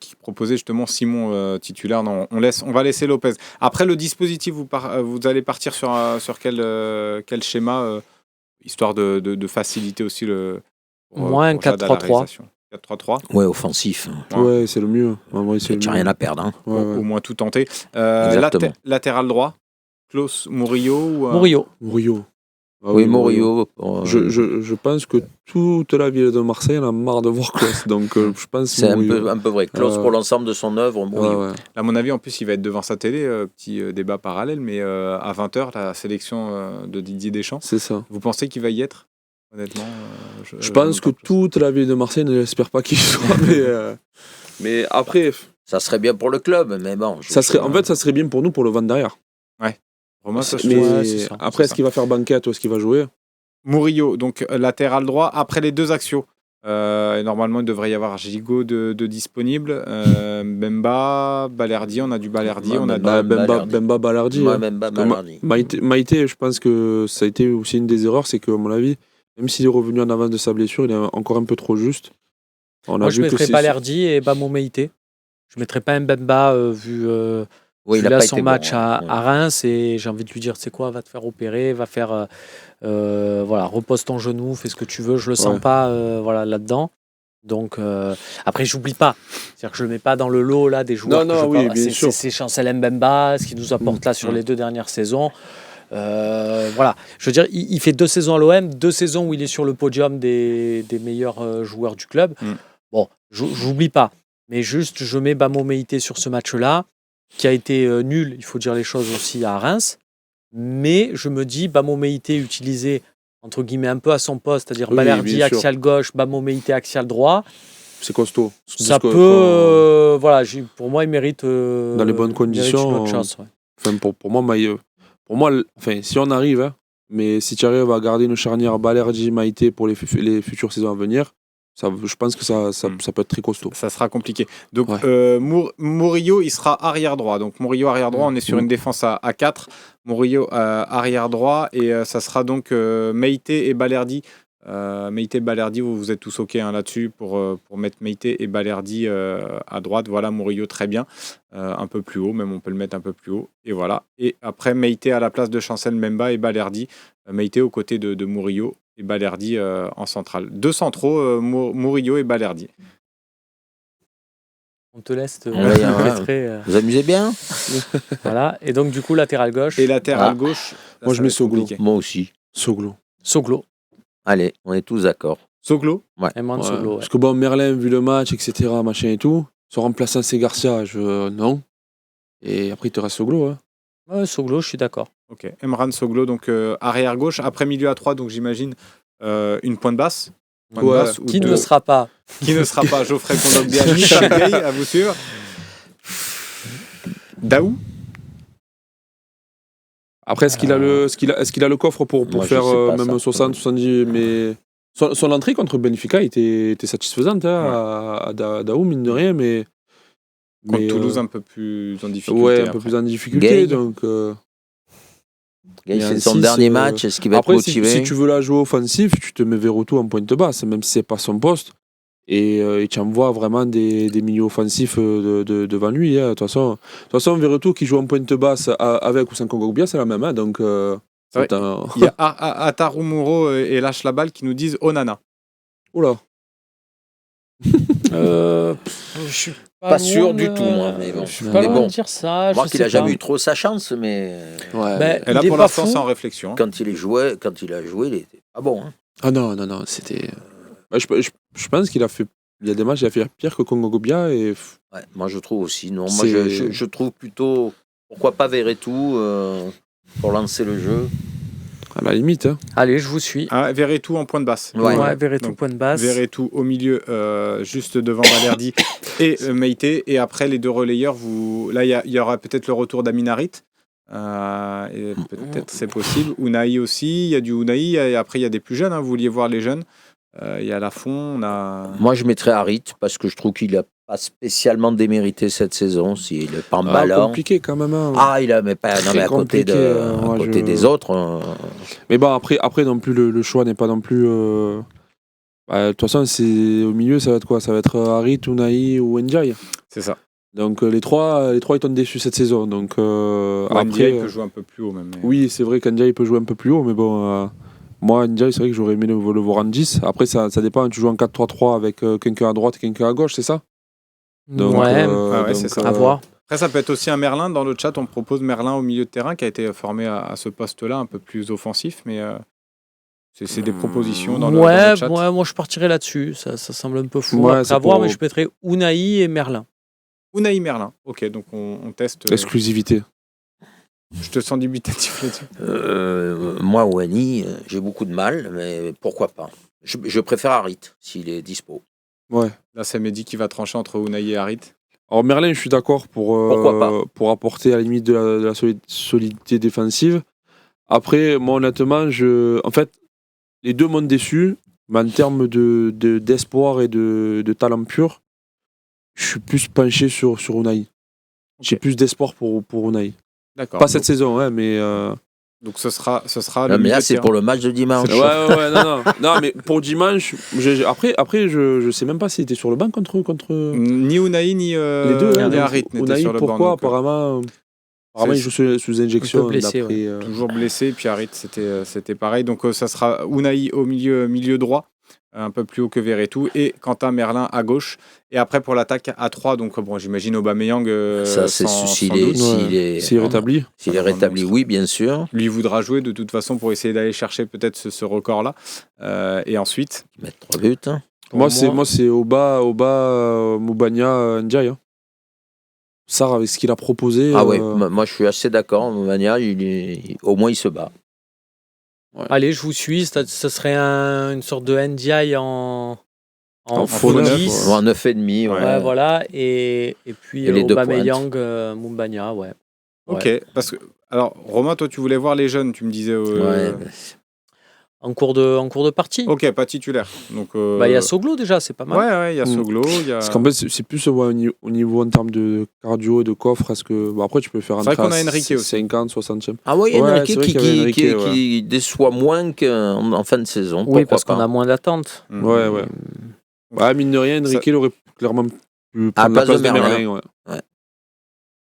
Speaker 1: qui proposait justement Simon titulaire. Non, on va laisser Lopez. Après, le dispositif, vous allez partir sur quel schéma, histoire de faciliter aussi
Speaker 3: Moi, un 4-3-3.
Speaker 1: 4-3-3.
Speaker 2: Ouais, offensif.
Speaker 4: Ouais, c'est le mieux.
Speaker 2: Tu n'as rien à perdre. Hein.
Speaker 1: Au moins tout tenter. Latéral droit, Klaus, Murillo
Speaker 4: Murillo.
Speaker 2: Ah oui, Murillo.
Speaker 4: Je pense que toute la ville de Marseille en a marre de voir Klaus. Donc, je pense
Speaker 2: c'est un peu vrai. Klaus pour l'ensemble de son œuvre, Murillo.
Speaker 1: Là, à mon avis, en plus, il va être devant sa télé. Petit débat parallèle, mais à 20h, la sélection de Didier Deschamps.
Speaker 4: C'est ça.
Speaker 1: Vous pensez qu'il va y être? Honnêtement,
Speaker 4: je pense que toute la ville de Marseille ne l'espère pas qu'il soit, mais après,
Speaker 2: ça serait bien pour le club, mais bon.
Speaker 4: Ça serait bien pour nous pour le vendre derrière.
Speaker 1: Ouais. Pour moi,
Speaker 4: après, est-ce qu'il va faire banquette ou est-ce qu'il va jouer?
Speaker 1: Murillo, donc latéral droit. Après les deux axiaux, normalement, il devrait y avoir Gigot de disponible. Bemba, Balerdi, on a du Balerdi, on a
Speaker 4: Bemba, Balerdi.
Speaker 2: Bemba, Balerdi.
Speaker 4: Maïté, je pense que ça a été aussi une des erreurs, c'est que, à mon avis, même s'il est revenu en avance de sa blessure, il est encore un peu trop juste.
Speaker 3: Moi, je mettrais Balerdi et Bamo Meïté. Je mettrais pas un Bemba vu il a son match à Reims, et j'ai envie de lui dire, tu sais quoi, va te faire opérer, va faire repose ton genou, fais ce que tu veux, je le sens pas là-dedans. Donc après, j'oublie pas, c'est-à-dire que je le mets pas dans le lot là des joueurs c'est Chancel Mbemba, ce qu'il nous apporte là sur les 2 dernières saisons. Je veux dire, il fait 2 saisons à l'OM, 2 saisons où il est sur le podium des meilleurs joueurs du club. Bon, j'oublie pas, mais juste je mets Bamo Meïté sur ce match-là, qui a été nul, il faut dire les choses aussi, à Reims, mais je me dis Bamo Meïté utilisé entre guillemets un peu à son poste, c'est-à-dire Balerdi axial gauche, Bamo Meïté axial droit,
Speaker 4: c'est costaud.
Speaker 3: Ça peut, pour moi il mérite
Speaker 4: dans les bonnes conditions.
Speaker 3: Chance,
Speaker 4: Enfin, pour moi, si on arrive, mais si tu arrives à garder une charnière Balerdi Maïté pour les futures saisons à venir, je pense que ça peut être très costaud.
Speaker 1: Ça sera compliqué. Donc Murillo, il sera arrière droit. Donc Murillo arrière droit, on est sur une défense à 4. Murillo arrière droit, et ça sera donc Meïté et Balerdi. Meïté, Balerdi, vous êtes tous OK là-dessus pour mettre Meïté et Balerdi à droite. Voilà, Murillo très bien, un peu plus haut, même on peut le mettre un peu plus haut. Et voilà. Et après Meïté à la place de Chancel Mbemba et Balerdi. Meïté aux côtés de Murillo et Balerdi en centrale. 2 centraux, Murillo et Balerdi.
Speaker 3: On te laisse
Speaker 2: vous amusez bien.
Speaker 3: Voilà. Et donc du coup latéral gauche.
Speaker 1: Et latéral gauche.
Speaker 4: Moi je mets Soglo.
Speaker 2: Moi aussi.
Speaker 3: Soglo.
Speaker 2: Allez, on est tous d'accord.
Speaker 1: Soglo.
Speaker 3: Ouais. Soglo,
Speaker 4: parce que Merlin, vu le match, etc., machin et tout, son remplaçant c'est Garcia, non. Et après, il te reste Soglo. Hein.
Speaker 3: Ouais, Soglo, je suis d'accord.
Speaker 1: Ok, Emran Soglo, donc arrière gauche, après milieu à 3, donc j'imagine une pointe basse. Pointe
Speaker 4: Ouais.
Speaker 1: basse ou
Speaker 3: Qui
Speaker 1: deux-
Speaker 3: ne sera pas
Speaker 1: Qui ne sera pas Geoffrey Kondogbia ni Sam Gay, à vous suivre. Daou.
Speaker 4: Après, est-ce qu'il a le coffre pour
Speaker 2: Moi, je
Speaker 4: faire
Speaker 2: sais pas,
Speaker 4: même
Speaker 2: ça.
Speaker 4: 60, 70, mais son entrée contre Benfica était satisfaisante hein, à Daou, mine de rien, mais
Speaker 1: Contre Toulouse, un peu plus en difficulté.
Speaker 4: un peu
Speaker 1: après.
Speaker 4: plus en difficulté.
Speaker 2: Gay.
Speaker 4: Donc,
Speaker 2: Gay,
Speaker 4: mais
Speaker 2: c'est
Speaker 4: un
Speaker 2: son
Speaker 4: 6,
Speaker 2: dernier match. Est-ce qu'il va
Speaker 4: après,
Speaker 2: être motivé
Speaker 4: si tu veux la jouer offensif, tu te mets Verretou en pointe basse, même si c'est pas son poste. Et tu envoies vraiment des milieux offensifs devant lui. Hein. De toute façon, Verretou qui joue en pointe basse avec ou sans Kondogbia, c'est la même. Hein. Donc,
Speaker 1: Ouais. Il y a Ataru Muro et Lâche la balle qui nous disent Onana.
Speaker 4: Oula.
Speaker 3: Je suis
Speaker 2: Pas
Speaker 3: loin
Speaker 2: sûr du
Speaker 3: de-
Speaker 2: tout, moi, mais bon.
Speaker 3: Je suis pas
Speaker 2: Mais
Speaker 3: loin
Speaker 2: bon.
Speaker 3: de dire ça.
Speaker 2: Moi
Speaker 3: je
Speaker 2: qu'il
Speaker 3: sais
Speaker 2: a jamais
Speaker 3: pas.
Speaker 2: eu trop sa chance, mais
Speaker 3: Ben,
Speaker 1: Et là,
Speaker 3: il est
Speaker 1: pour
Speaker 3: pas
Speaker 1: l'instant,
Speaker 3: fou.
Speaker 1: c'est en réflexion. hein.
Speaker 2: quand il a joué, il était pas bon. Hein.
Speaker 4: Ah non, c'était. Je pense qu'il a fait. Il y a des matchs, il a fait pire que Kondogbia et.
Speaker 2: Ouais, moi, je trouve aussi. Non, moi,
Speaker 4: C'est-
Speaker 2: je trouve plutôt. Pourquoi pas Verretou pour lancer le jeu.
Speaker 4: À la limite. Hein.
Speaker 3: Allez, je vous suis.
Speaker 1: Ah, Verretou en pointe basse.
Speaker 2: Ouais.
Speaker 3: Ouais, Verretou,
Speaker 1: Donc,
Speaker 3: point de basse.
Speaker 1: Verretou au milieu, juste devant Valerdi et Meïté. Et après, les deux relayeurs, là, il y aura peut-être le retour d'Aminarit. Et peut-être c'est possible. Unai aussi, il y a du Unai. Et après, il y a des plus jeunes. Hein. Vous vouliez voir les jeunes. Il y a Lafont, on a.
Speaker 2: Moi, je mettrais Harit parce que je trouve qu'il n'a pas spécialement démérité cette saison. S'il est pas en ballon.
Speaker 4: Compliqué quand même. Hein.
Speaker 2: Ah, il a, mais pas, non, mais à côté,
Speaker 4: compliqué, moi,
Speaker 2: à côté des autres.
Speaker 4: Mais bon, après non plus, le choix n'est pas non plus. De toute façon, c'est au milieu, ça va être quoi? Ça va être Harit, Unai ou Ndiaye.
Speaker 1: C'est ça.
Speaker 4: Donc les trois ils t'ont déçu cette saison. Donc
Speaker 1: Après,
Speaker 4: après,
Speaker 1: il peut jouer un peu plus haut même. mais-
Speaker 4: oui, c'est vrai qu'Ndiaye peut jouer un peu plus haut, mais bon, moi Ndiaye, c'est vrai que j'aurais aimé le voir en 10. Après, ça dépend. Tu joues en 4-3-3 avec quelqu'un à droite et quelqu'un à gauche, c'est ça? Donc,
Speaker 3: ouais,
Speaker 1: Ah ouais, c'est ça.
Speaker 3: à voir.
Speaker 1: Après, ça peut être aussi un Merlin. Dans le chat, on propose Merlin au milieu de terrain qui a été formé à ce poste-là, un peu plus offensif, mais c'est des propositions dans le chat.
Speaker 3: Ouais, moi je partirais là-dessus. Ça semble un peu fou.
Speaker 4: Ouais,
Speaker 3: Après
Speaker 4: c'est
Speaker 3: à voir,
Speaker 4: pour-
Speaker 3: mais je mettrais Unai et Merlin.
Speaker 1: Unai Merlin. Ok, donc on teste.
Speaker 4: Exclusivité.
Speaker 1: Je te sens dubitatif là-dessus.
Speaker 2: Moi, Ouani, j'ai beaucoup de mal, mais pourquoi pas. Je préfère Harit s'il est dispo.
Speaker 4: Ouais.
Speaker 1: Là, c'est Mehdi qui va trancher entre Unai et Harit.
Speaker 4: Alors Merlin, je suis d'accord
Speaker 2: Pourquoi pas
Speaker 4: pour apporter à la limite de la solidité défensive. Après, moi honnêtement, en fait, les deux m'ont déçu, mais en termes d'espoir et de talent pur, je suis plus penché sur Unai. J'ai plus d'espoir pour Unai.
Speaker 1: D'accord.
Speaker 4: Pas cette saison, hein, mais.
Speaker 1: Donc ce sera le
Speaker 2: Non, mais
Speaker 1: milieu
Speaker 2: là,
Speaker 1: de
Speaker 2: c'est
Speaker 1: terrain.
Speaker 2: pour le match de dimanche.
Speaker 4: Ouais, non, mais pour dimanche, après, je sais même pas s'il était sur le banc contre
Speaker 1: Ni Unai ni
Speaker 4: les deux.
Speaker 1: ni
Speaker 4: hein,
Speaker 1: Harit
Speaker 4: donc,
Speaker 1: n'étaient
Speaker 4: Unai,
Speaker 1: sur le banc.
Speaker 4: pourquoi
Speaker 1: donc,
Speaker 4: apparemment, il joue sous injection.
Speaker 3: Un peu blessé,
Speaker 4: d'après,
Speaker 1: toujours blessé, puis Harit c'était pareil. Donc ça sera Unai au milieu droit, un peu plus haut que Verretou, et Quentin Merlin à gauche. Et après pour l'attaque à 3, donc bon, j'imagine Aubameyang.
Speaker 2: Ça, c'est
Speaker 1: sans
Speaker 2: s'il
Speaker 1: doute.
Speaker 4: S'il est rétabli.
Speaker 2: S'il est rétabli, oui, bien sûr.
Speaker 1: Lui voudra jouer de toute façon pour essayer d'aller chercher peut-être ce record-là. Et ensuite,
Speaker 2: Mettre 3 buts. Hein.
Speaker 4: Moi, c'est Oba, Moubania, Ndiaye. Hein. Sarr, avec ce qu'il a proposé.
Speaker 2: Ah ouais, moi je suis assez d'accord. Mania, au moins il se bat.
Speaker 3: Allez, je vous suis. Ça serait une sorte de Ndiaye en
Speaker 4: faux
Speaker 3: faux
Speaker 4: neuf,
Speaker 3: 10.
Speaker 2: Ou en 9,5. Ouais.
Speaker 3: Ouais, voilà. Et puis
Speaker 2: Et les deux
Speaker 3: Aubameyang, Moumbagna, ouais.
Speaker 1: ok. Parce que, alors, Romain, toi, tu voulais voir les jeunes, tu me disais.
Speaker 2: Ouais,
Speaker 3: En cours de partie.
Speaker 1: Ok, pas titulaire. Donc,
Speaker 3: Bah, il y a Soglo déjà, c'est pas mal.
Speaker 1: Ouais, il y a Soglo. Il y a...
Speaker 4: Parce qu'en fait, c'est plus au niveau en termes de cardio et de coffre. Est-ce que, bon, après, tu peux faire
Speaker 1: C'est vrai
Speaker 4: entrer
Speaker 1: qu'on a
Speaker 4: à
Speaker 1: Enrique aussi.
Speaker 4: 50, 60e.
Speaker 2: Ah oui,
Speaker 4: Ouais,
Speaker 2: Enrique
Speaker 4: c'est vrai qu'il y avait Enrique,
Speaker 2: qui déçoit moins qu'en fin de saison.
Speaker 3: Oui,
Speaker 2: Pourquoi
Speaker 3: parce
Speaker 2: pas.
Speaker 3: qu'on a moins d'attente.
Speaker 1: Mhm.
Speaker 4: Ouais. Ouais, mine de rien, Enrique, il aurait clairement pu
Speaker 2: À
Speaker 4: prendre la
Speaker 2: place de
Speaker 4: place de
Speaker 2: Merlin.
Speaker 4: Merlin.
Speaker 2: Ouais.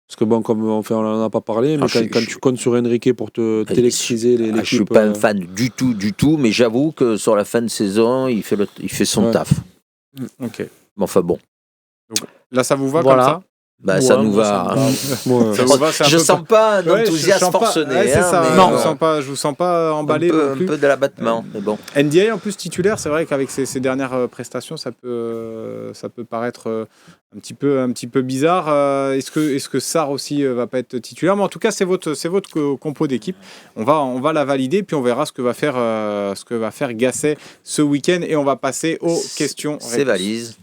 Speaker 4: Parce que bon, comme on en a pas parlé, mais
Speaker 2: Ah,
Speaker 4: quand tu comptes sur Enrique pour t'électriser l'équipe.
Speaker 2: Je suis pas un fan du tout, mais j'avoue que sur la fin de saison, il fait son
Speaker 4: Ouais.
Speaker 2: taf.
Speaker 1: Ok.
Speaker 2: Mais enfin bon.
Speaker 1: Là, ça vous va
Speaker 3: Voilà.
Speaker 1: comme ça
Speaker 2: Bah, ça nous va.
Speaker 1: Ça vous va, c'est un
Speaker 2: Je
Speaker 1: peu
Speaker 2: sens pas
Speaker 1: Ouais, je
Speaker 2: d'enthousiasme
Speaker 1: sens pas-
Speaker 2: forcené.
Speaker 1: ouais, c'est
Speaker 2: hein,
Speaker 1: ça.
Speaker 2: mais,
Speaker 1: Je vous sens pas emballé non
Speaker 2: un
Speaker 1: plus.
Speaker 2: peu de l'abattement. Mais bon.
Speaker 1: NDA en plus titulaire, c'est vrai qu'avec ses dernières prestations, ça peut paraître un petit peu bizarre. Est-ce que Sarr aussi va pas être titulaire? Mais en tout cas, c'est votre compo d'équipe. On va la valider, puis on verra ce que va faire Gasset ce week-end, et on va passer aux questions.
Speaker 2: C'est valise.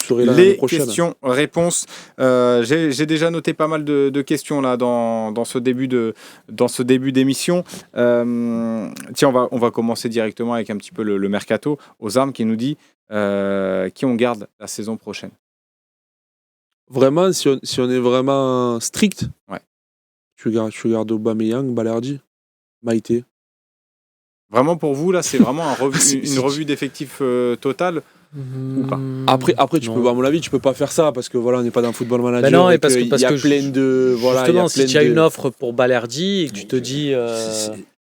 Speaker 1: Les questions-réponses. J'ai déjà noté pas mal de questions là dans ce début d'émission. Tiens, on va commencer directement avec un petit peu le mercato. Ozam qui nous dit qui on garde la saison prochaine.
Speaker 4: Vraiment, si on est vraiment strict,
Speaker 1: ouais.
Speaker 4: tu gardes Aubameyang, Balerdi, Maïté.
Speaker 1: Vraiment pour vous, là, c'est vraiment une revue d'effectifs totale ou pas?
Speaker 4: Après, tu peux, à mon avis, tu peux pas faire ça parce que voilà, on n'est pas dans le football manager.
Speaker 3: Ben non, et
Speaker 4: parce que
Speaker 3: parce que
Speaker 4: plein de
Speaker 3: justement, si tu as une offre pour Balerdi et que tu te dis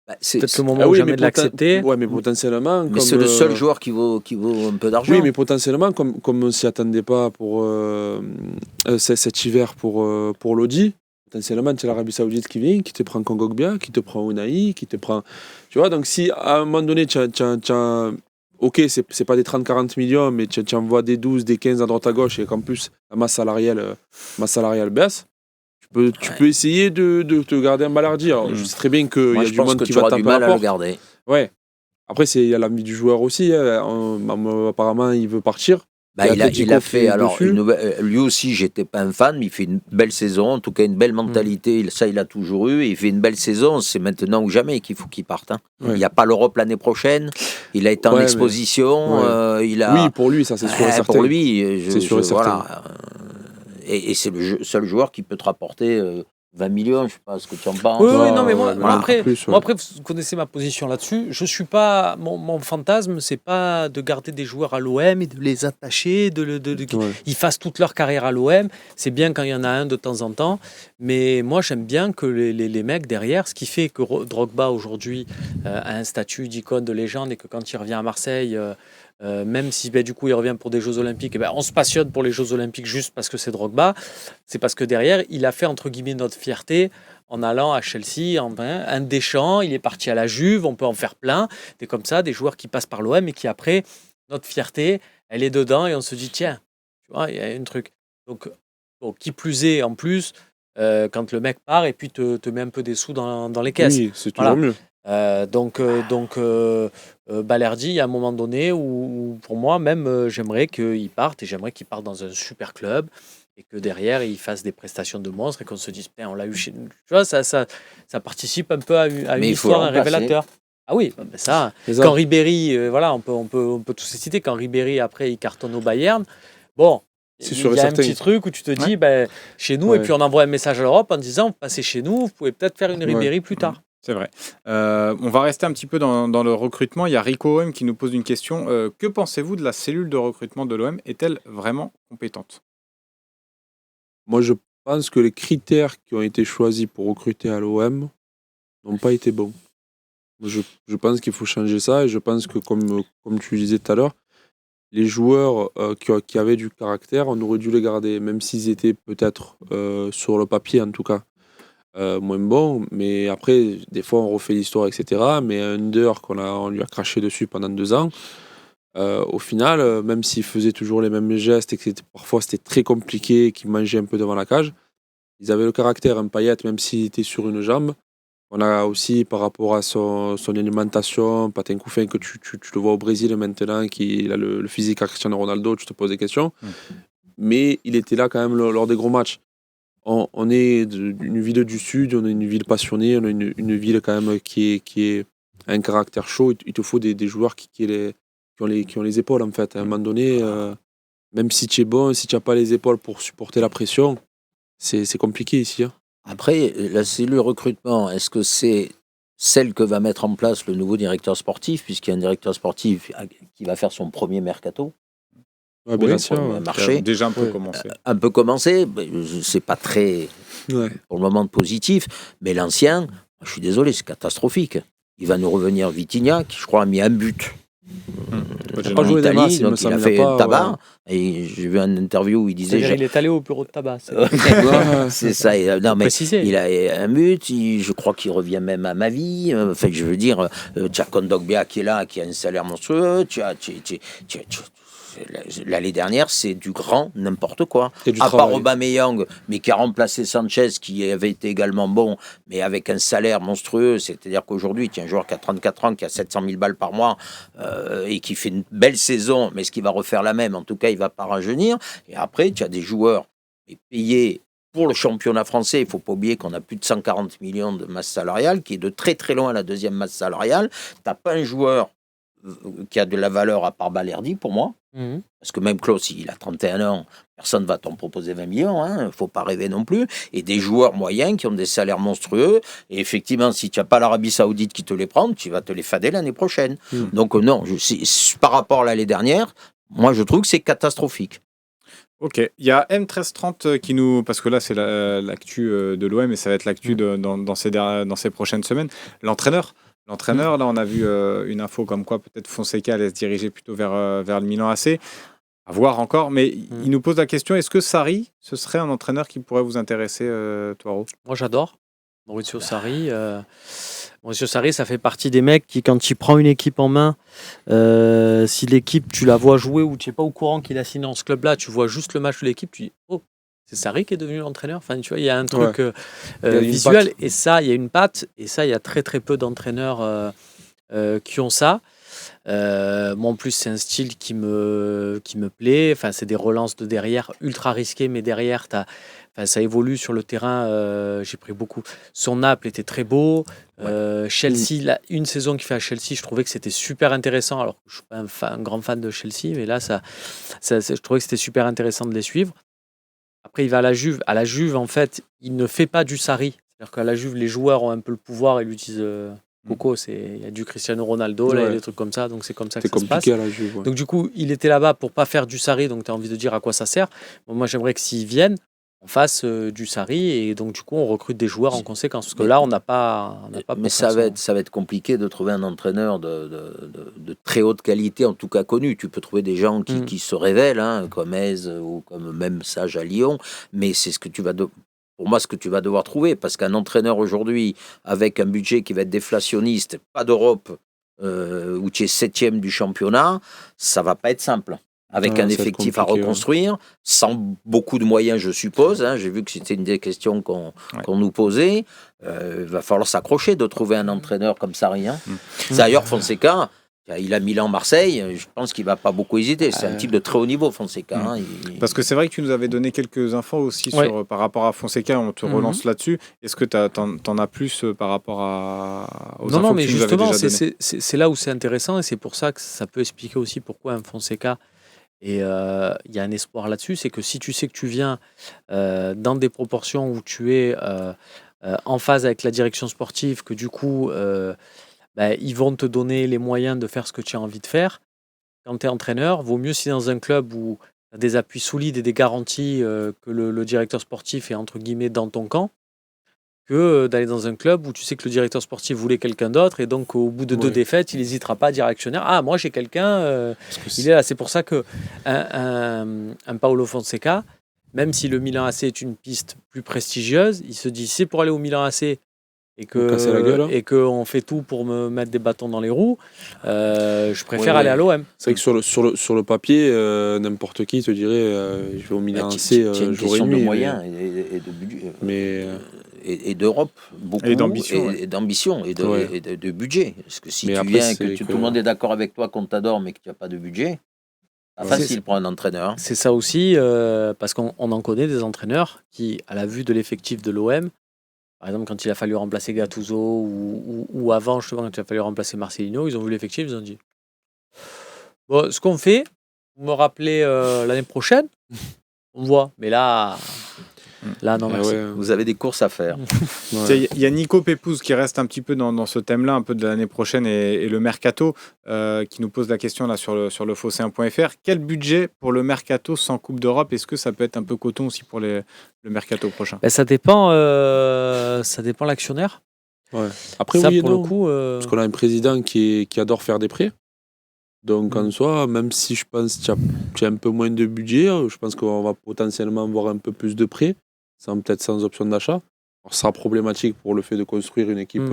Speaker 3: peut-être le moment ou jamais de l'accepter.
Speaker 4: Ouais, mais potentiellement.
Speaker 2: Mais c'est le seul joueur qui vaut un peu d'argent.
Speaker 4: Oui, mais potentiellement, comme on ne s'y attendait pas pour cet hiver pour Lodi, potentiellement, tu as l'Arabie Saoudite qui vient, qui te prend Kongogbia, qui te prend Unai, qui te prend. Tu vois, donc si à un moment donné, ok, c'est pas des 30-40 millions, mais tu envoies des 12, des 15 à droite à gauche et qu'en plus, la masse salariale baisse. Tu peux essayer de te garder un Balerdi. Alors, je sais très bien qu'il y a du monde qui va taper à la porte.
Speaker 2: Garder.
Speaker 4: Ouais. Après, il y a l'envie du joueur aussi. Apparemment, il veut partir.
Speaker 2: Il a fait, alors, lui aussi, j'étais pas un fan, mais il fait une belle saison, en tout cas une belle mentalité, ça il a toujours eu, il fait une belle saison, c'est maintenant ou jamais qu'il faut qu'il parte. Hein. Ouais. Il n'y a pas l'Europe l'année prochaine, il a été en exposition,
Speaker 4: Oui, pour lui, ça c'est sûr et certain.
Speaker 2: Pour lui,
Speaker 4: c'est sûr et certain.
Speaker 2: Voilà, et c'est le seul joueur qui peut te rapporter 20 millions, je ne sais pas ce que tu en penses.
Speaker 3: Oui, non, mais moi après, vous connaissez ma position là-dessus. Je suis pas, mon fantasme, c'est pas de garder des joueurs à l'OM et de les attacher, qu'ils fassent toute leur carrière à l'OM. C'est bien quand il y en a un de temps en temps, mais moi j'aime bien que les mecs derrière, ce qui fait que Drogba aujourd'hui a un statut d'icône de légende et que quand il revient à Marseille, même si du coup il revient pour des Jeux Olympiques, on se passionne pour les Jeux Olympiques juste parce que c'est Drogba, c'est parce que derrière il a fait entre guillemets notre fierté en allant à Chelsea, un Deschamps, il est parti à la Juve, on peut en faire plein, des comme ça, des joueurs qui passent par l'OM et qui après, notre fierté, elle est dedans et on se dit tiens, tu vois, il y a un truc. Donc qui plus est en plus, quand le mec part et puis te met un peu des sous dans les caisses.
Speaker 4: Oui, c'est toujours mieux.
Speaker 3: Balerdi, il y a un moment donné où pour moi même j'aimerais qu'il parte et j'aimerais qu'il parte dans un super club et que derrière il fasse des prestations de monstre et qu'on se dise on l'a eu chez nous. Tu vois, ça participe un peu à une histoire, un révélateur. Ah oui, ça. Quand Ribéry, on peut tous les citer. Quand Ribéry après il cartonne au Bayern, bon. Il y a un petit truc où tu te dis chez nous et puis on envoie un message à l'Europe en disant passez chez nous, vous pouvez peut-être faire une Ribéry plus tard.
Speaker 1: C'est vrai. On va rester un petit peu dans le recrutement. Il y a Rico OM qui nous pose une question. Que pensez-vous de la cellule de recrutement de l'OM? Est-elle vraiment compétente?
Speaker 4: Moi, je pense que les critères qui ont été choisis pour recruter à l'OM n'ont pas été bons. Je pense qu'il faut changer ça et je pense que, comme tu disais tout à l'heure, les joueurs qui avaient du caractère, on aurait dû les garder, même s'ils étaient peut-être sur le papier en tout cas. Moins bon, mais après, des fois, on refait l'histoire, etc. Mais Under, on lui a craché dessus pendant 2 ans, au final, même s'il faisait toujours les mêmes gestes et que parfois c'était très compliqué, qu'il mangeait un peu devant la cage, ils avaient le caractère, un Payet, même s'il était sur une jambe. On a aussi, par rapport à son alimentation, Patin Couffin, que tu le vois au Brésil maintenant, qu'il a le physique à Cristiano Ronaldo, tu te poses des questions. Mais il était là quand même lors des gros matchs. On est une ville du Sud, on est une ville passionnée, on est une ville quand même qui est un caractère chaud. Il te faut des joueurs qui ont les épaules en fait. À un moment donné, même si tu es bon, si tu n'as pas les épaules pour supporter la pression, c'est compliqué ici. Hein.
Speaker 2: Après, la cellule recrutement, est-ce que c'est celle que va mettre en place le nouveau directeur sportif, puisqu'il y a un directeur sportif qui va faire son premier mercato?
Speaker 4: Bien sûr,
Speaker 2: marché.
Speaker 1: Déjà un peu commencé.
Speaker 2: Un peu commencé, c'est pas très, pour le moment, positif, mais l'ancien, je suis désolé, c'est catastrophique. Il va nous revenir Vitignac, je crois, a mis un but
Speaker 4: pas
Speaker 2: en
Speaker 4: joué des
Speaker 2: Italie,
Speaker 4: masses, il me
Speaker 2: donc il
Speaker 4: semble,
Speaker 2: a
Speaker 4: il a
Speaker 2: fait
Speaker 4: pas,
Speaker 2: tabac. Et j'ai vu une interview où il disait...
Speaker 3: C'est-à-dire, il est allé au bureau de tabac.
Speaker 2: C'est ça. Non, mais
Speaker 3: Préciser.
Speaker 2: il a un but. Je crois qu'il revient même à ma vie. Enfin, je veux dire, tu as Kondogbia qui est là, qui a un salaire monstrueux. L'année dernière, c'est du grand n'importe quoi.
Speaker 4: Et du
Speaker 2: À
Speaker 4: travail.
Speaker 2: part Aubameyang, mais qui a remplacé Sanchez, qui avait été également bon, mais avec un salaire monstrueux. C'est-à-dire qu'aujourd'hui, tu as un joueur qui a 34 ans, qui a 700 000 balles par mois, et qui fait une belle saison, mais est-ce qu'il va refaire la même? En tout cas, il va pas rajeunir. Et après, tu as des joueurs payés pour le championnat français. Il ne faut pas oublier qu'on a plus de 140 millions de masse salariale, qui est de très très loin la deuxième masse salariale. Tu n'as pas un joueur qui a de la valeur à part Balerdi, pour moi. Parce que même Klaus, il a 31 ans, personne ne va t'en proposer 20 millions, il ne faut pas rêver non plus. Et des joueurs moyens qui ont des salaires monstrueux. Et effectivement, si tu n'as pas l'Arabie Saoudite qui te les prend, tu vas te les fader l'année prochaine. Donc non, par rapport à l'année dernière, moi je trouve que c'est catastrophique.
Speaker 1: Ok, il y a M1330 qui nous... Parce que là, c'est l'actu de l'OM et ça va être l'actu dans ces prochaines semaines. L'entraîneur, là, on a vu une info comme quoi peut-être Fonseca allait se diriger plutôt vers le Milan AC. À voir encore, mais il nous pose la question, est-ce que Sarri, ce serait un entraîneur qui pourrait vous intéresser, Toiro?
Speaker 3: Moi, j'adore Maurizio Sarri. Maurizio Sarri, ça fait partie des mecs qui, quand il prend une équipe en main, si l'équipe, tu la vois jouer ou tu n'es pas au courant qu'il a signé dans ce club-là, tu vois juste le match de l'équipe, tu dis « Oh, c'est Sarri qui est devenu l'entraîneur ». Enfin, tu vois, il y a un truc visuel, et ça, il y a une patte, et ça, il y a très très peu d'entraîneurs qui ont ça. Moi en plus c'est un style qui me plaît, enfin, c'est des relances de derrière ultra risquées, mais derrière ça évolue sur le terrain. J'ai pris beaucoup. Son Naples était très beau. Chelsea, une saison qu'il fait à Chelsea, je trouvais que c'était super intéressant, alors que je ne suis pas un grand fan de Chelsea, mais là je trouvais que c'était super intéressant de les suivre. Après il va à la Juve. À la Juve en fait il ne fait pas du Sarri, c'est-à-dire qu'à la Juve les joueurs ont un peu le pouvoir et l'utilisent. Coco, il y a du Cristiano Ronaldo, là, il y a des trucs comme ça, donc c'est comme ça que ça se passe.
Speaker 4: À la Juve, ouais.
Speaker 3: Donc du coup, il était là-bas pour pas faire du Sarri, donc tu as envie de dire à quoi ça sert. Bon, moi, j'aimerais que s'ils viennent, on fasse du Sarri, et donc du coup, on recrute des joueurs en conséquence, parce que là, on n'a pas.
Speaker 2: Mais ça va être compliqué de trouver un entraîneur de très haute qualité, en tout cas connu. Tu peux trouver des gens qui se révèlent, comme Hez ou comme même Sage à Lyon, mais c'est ce que tu vas pour moi, ce que tu vas devoir trouver, parce qu'un entraîneur aujourd'hui, avec un budget qui va être déflationniste, pas d'Europe, où tu es 7e du championnat, ça va pas être simple. Avec un effectif à reconstruire, sans beaucoup de moyens, je suppose. J'ai vu que c'était une des questions qu'on nous posait. Il va falloir s'accrocher de trouver un entraîneur comme Sarri. D'ailleurs, Fonseca, il a Milan-Marseille, je pense qu'il ne va pas beaucoup hésiter. C'est un type de très haut niveau, Fonseca.
Speaker 1: Parce que c'est vrai que tu nous avais donné quelques infos aussi par rapport à Fonseca, on te relance là-dessus. Est-ce que t'en as plus par rapport aux infos
Speaker 3: mais
Speaker 1: que tu nous avais
Speaker 3: justement,
Speaker 1: déjà données?
Speaker 3: c'est là où c'est intéressant, et c'est pour ça que ça peut expliquer aussi pourquoi un Fonseca. Et il y a un espoir là-dessus, c'est que si tu sais que tu viens dans des proportions où tu es en phase avec la direction sportive, que du coup... ils vont te donner les moyens de faire ce que tu as envie de faire. Quand tu es entraîneur, vaut mieux si dans un club où tu as des appuis solides et des garanties que le directeur sportif est entre guillemets dans ton camp, que d'aller dans un club où tu sais que le directeur sportif voulait quelqu'un d'autre, et donc au bout de 2 défaites, il n'hésitera pas à dire à l'actionnaire « Ah, moi j'ai quelqu'un, il est là ». C'est pour ça qu'un Paolo Fonseca, même si le Milan AC est une piste plus prestigieuse, il se dit « C'est pour aller au Milan AC ». Et qu'on fait tout pour me mettre des bâtons dans les roues, je préfère aller à l'OM.
Speaker 4: C'est vrai que sur le papier, n'importe qui te dirait je vais au Milan AC jour et nuit.
Speaker 2: De moyens et de budget. Et d'Europe, beaucoup.
Speaker 1: Et d'ambition.
Speaker 2: Et d'ambition et de budget. Parce que si tu viens, tout le monde est d'accord avec toi, qu'on t'adore, mais que tu n'as pas de budget, c'est facile pour un entraîneur.
Speaker 3: C'est ça aussi, parce qu'on en connaît des entraîneurs qui, à la vue de l'effectif de l'OM, par exemple, quand il a fallu remplacer Gattuso ou avant, justement, quand il a fallu remplacer Marcelino, ils ont vu l'effectif, ils ont dit bon, ce qu'on fait, vous me rappelez l'année prochaine, on voit. Mais là non, merci.
Speaker 2: Vous avez des courses à faire.
Speaker 1: Il y a Nico Pépouze qui reste un petit peu dans ce thème-là, un peu de l'année prochaine et le mercato, qui nous pose la question là sur le Phocéen.fr. Quel budget pour le mercato sans Coupe d'Europe? Est-ce que ça peut être un peu coton aussi pour le mercato prochain?
Speaker 3: Ça dépend l'actionnaire.
Speaker 4: Ouais. Après,
Speaker 3: ça,
Speaker 4: oui et
Speaker 3: pour
Speaker 4: non.
Speaker 3: le coup,
Speaker 4: Parce qu'on a un président qui adore faire des prêts. Donc en soi, même si je pense qu'il y a un peu moins de budget, je pense qu'on va potentiellement avoir un peu plus de prêts, peut-être sans option d'achat. Alors, ce sera problématique pour le fait de construire une équipe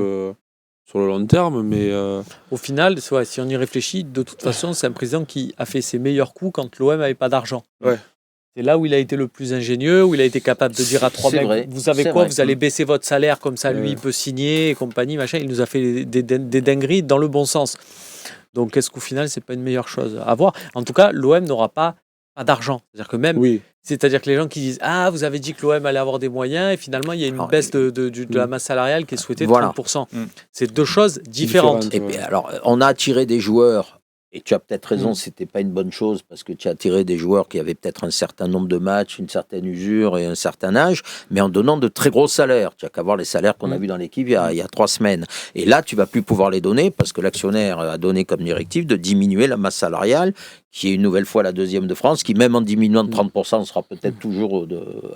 Speaker 4: sur le long terme, mais...
Speaker 3: Au final, si on y réfléchit, de toute façon, c'est un président qui a fait ses meilleurs coups quand l'OM n'avait pas d'argent.
Speaker 4: Ouais.
Speaker 3: C'est là où il a été le plus ingénieux, où il a été capable de dire à 3
Speaker 2: C'est
Speaker 3: mecs,
Speaker 2: vrai,
Speaker 3: vous savez
Speaker 2: c'est
Speaker 3: quoi,
Speaker 2: vrai.
Speaker 3: vous allez baisser votre salaire, comme ça lui il peut signer et compagnie, machin. Il nous a fait des dingueries dans le bon sens. Donc est-ce qu'au final, c'est pas une meilleure chose à voir? En tout cas, l'OM n'aura pas d'argent. C'est-à-dire que même, c'est-à-dire que les gens qui disent ah, vous avez dit que l'OM allait avoir des moyens et finalement il y a une baisse de la masse salariale qui est souhaitée de 30%. C'est deux choses différentes.
Speaker 2: Et puis, alors, on a attiré des joueurs. Et tu as peut-être raison, c'était pas une bonne chose parce que tu as attiré des joueurs qui avaient peut-être un certain nombre de matchs, une certaine usure et un certain âge, mais en donnant de très gros salaires. Tu as qu'à voir les salaires qu'on a vus dans l'équipe il y a 3 semaines. Et là, tu vas plus pouvoir les donner parce que l'actionnaire a donné comme directive de diminuer la masse salariale, qui est une nouvelle fois la deuxième de France, qui même en diminuant de 30% sera peut-être toujours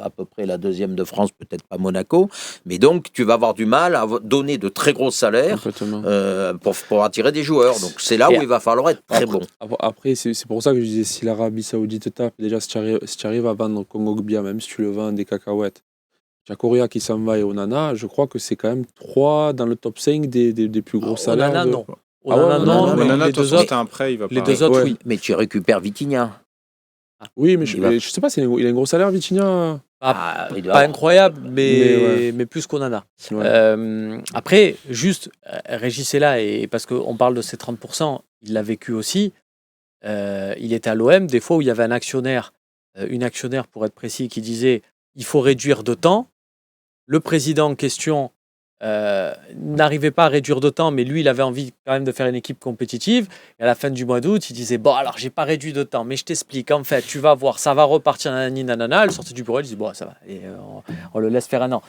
Speaker 2: à peu près la deuxième de France, peut-être pas Monaco. Mais donc, tu vas avoir du mal à donner de très gros salaires pour attirer des joueurs. Donc, c'est là où il va falloir être très bon.
Speaker 4: Après, c'est pour ça que je disais, si l'Arabie Saoudite tape, déjà, si tu arrives à vendre Kongogbia, même si tu le vends des cacahuètes, tu as Correa qui s'en va et Onana, je crois que c'est quand même 3 dans le top 5 des plus gros salaires.
Speaker 3: Onana, non.
Speaker 1: Onana,
Speaker 3: les deux autres,
Speaker 1: c'était un prêt, il va pas.
Speaker 3: les deux autres, oui.
Speaker 2: Mais tu récupères Vitinha.
Speaker 4: Oui, mais je sais pas, il a un gros salaire, Vitinha.
Speaker 3: Pas incroyable, mais plus qu'Onana.
Speaker 4: Ouais.
Speaker 3: Après, juste, Régis est là, et parce qu'on parle de ces 30%, il l'a vécu aussi. Il était à l'OM, des fois où il y avait un actionnaire, une actionnaire pour être précis, qui disait il faut réduire de temps. Le président en question n'arrivait pas à réduire de temps, mais lui, il avait envie quand même de faire une équipe compétitive. Et à la fin du mois d'août, il disait bon, alors j'ai pas réduit de temps, mais je t'explique. En fait, tu vas voir, ça va repartir nanani nanana. Elle sortait du bureau, elle dit bon, ça va, et on le laisse faire un an.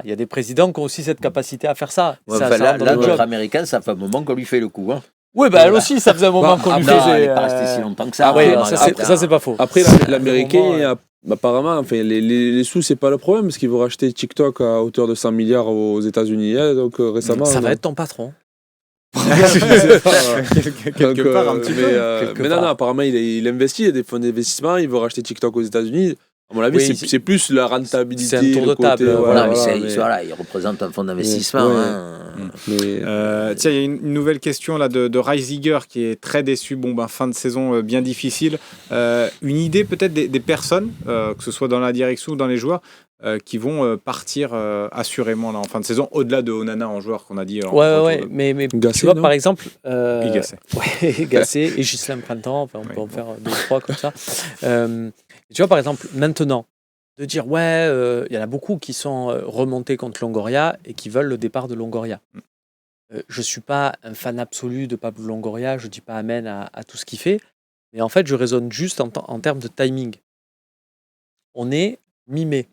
Speaker 3: Il y a des présidents qui ont aussi cette capacité à faire ça.
Speaker 2: Là, notre américain, ça fait un moment qu'on lui fait le coup. Hein.
Speaker 3: Oui, elle aussi, ça faisait un moment qu'on lui faisait.
Speaker 2: Elle n'est pas restée si longtemps que ça.
Speaker 3: Après, ça, c'est pas faux.
Speaker 4: Après, l'américain, apparemment, enfin, les sous, c'est pas le problème, parce qu'il veut racheter TikTok à hauteur de 100 milliards aux États-Unis. Donc récemment.
Speaker 3: Ça va être ton patron.
Speaker 1: Quelque part, un petit peu.
Speaker 4: Mais non, apparemment, il investit, il y a des fonds d'investissement, il veut racheter TikTok aux États-Unis. À mon avis, c'est plus la rentabilité.
Speaker 3: C'est un tour de table.
Speaker 2: Il représente un fonds d'investissement.
Speaker 1: Tiens, il y a une nouvelle question là de Reisiger qui est très déçu. Fin de saison bien difficile. Une idée peut-être des personnes, que ce soit dans la direction ou dans les joueurs, qui vont partir assurément là, en fin de saison, au-delà de Onana en joueur qu'on a dit.
Speaker 3: Mais
Speaker 4: Gassé,
Speaker 3: tu vois,
Speaker 4: non
Speaker 3: par exemple,
Speaker 4: Gassé.
Speaker 3: et Ghislain Printemps, on peut en faire 2-3 comme ça. Tu vois, par exemple, maintenant, de dire il y en a beaucoup qui sont remontés contre Longoria et qui veulent le départ de Longoria. Je ne suis pas un fan absolu de Pablo Longoria, je ne dis pas amen à tout ce qu'il fait, mais en fait, je raisonne juste en termes de timing. On est mi-mai.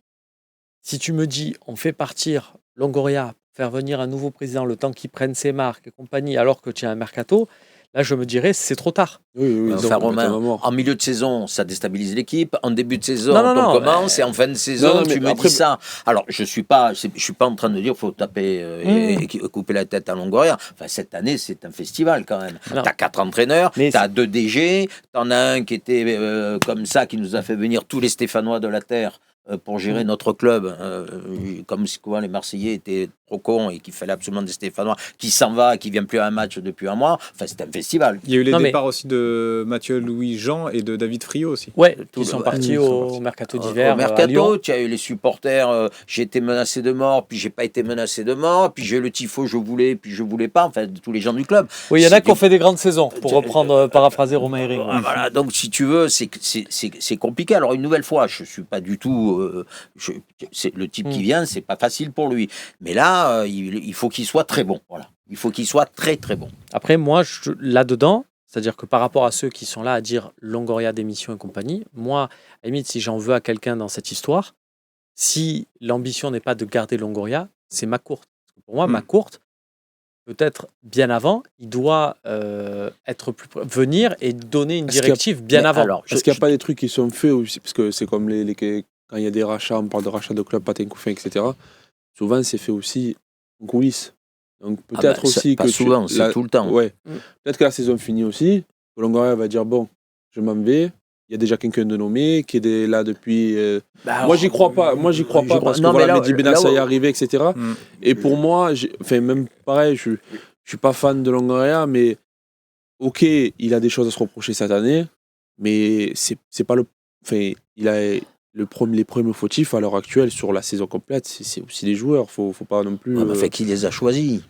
Speaker 3: Si tu me dis, on fait partir Longoria, faire venir un nouveau président, le temps qu'il prenne ses marques et compagnie, alors que tu as un mercato, là, je me dirais, c'est trop tard.
Speaker 4: Oui.
Speaker 2: Romain, en milieu de saison, ça déstabilise l'équipe. En début de saison, on commence. Et en fin de saison, tu me dis ça. Alors, je suis pas en train de dire qu'il faut taper et couper la tête à Longoria. Enfin, cette année, c'est un festival quand même. Tu as 4 entraîneurs, tu as 2 DG, tu en as un qui était comme ça, qui nous a fait venir tous les Stéphanois de la Terre pour gérer notre club, comme si les Marseillais étaient trop cons et qu'il fallait absolument des Stéphanois, qui s'en va, qui vient plus à un match depuis un mois. Enfin, c'est un festival.
Speaker 1: Il y a eu les départs aussi de Mathieu Louis-Jean et de David Friot aussi.
Speaker 3: Qui sont partis au mercato d'hiver.
Speaker 2: Au mercato, tu as eu les supporters, j'ai été menacé de mort, puis j'ai pas été menacé de mort, puis j'ai eu le tifo, je voulais, puis je voulais pas, enfin, tous les gens du club.
Speaker 3: Oui, il y en a qui ont fait des grandes saisons, pour reprendre, paraphraser Romain Héry.
Speaker 2: Voilà, donc si tu veux, c'est compliqué. Alors, une nouvelle fois, je suis pas du tout. C'est le type qui vient, c'est pas facile pour lui. Mais là, il faut qu'il soit très bon. Voilà. Il faut qu'il soit très très bon.
Speaker 3: Après, moi, là-dedans, c'est-à-dire que par rapport à ceux qui sont là à dire Longoria démission et compagnie, moi, à la limite, si j'en veux à quelqu'un dans cette histoire, si l'ambition n'est pas de garder Longoria, c'est McCourt. Pour moi, McCourt, peut-être bien avant, il doit être venir et donner une directive bien avant. Alors,
Speaker 4: est-ce qu'il n'y a pas des trucs qui sont faits aussi, parce que c'est comme quand il y a des rachats, on parle de rachats de clubs, Patin Couffin, etc. Souvent, c'est fait aussi en coulisses. Donc peut-être aussi
Speaker 2: pas
Speaker 4: que
Speaker 2: souvent, c'est tout le temps.
Speaker 4: Ouais. Peut-être que la saison finit aussi. que Longoria va dire bon, je m'en vais. Il y a déjà quelqu'un de nommé qui est là depuis. Moi, j'y crois pas. Parce que
Speaker 2: non, mais
Speaker 4: voilà,
Speaker 2: là,
Speaker 4: Mehdi Benassia est arrivé, etc.
Speaker 1: Mm.
Speaker 4: Et pour moi, même pareil, je suis pas fan de Longoria, mais ok, il a des choses à se reprocher cette année, mais c'est pas le. Enfin, il a les premiers fautifs à l'heure actuelle sur la saison complète, c'est aussi les joueurs. Faut pas non plus.
Speaker 2: Qui les a choisis.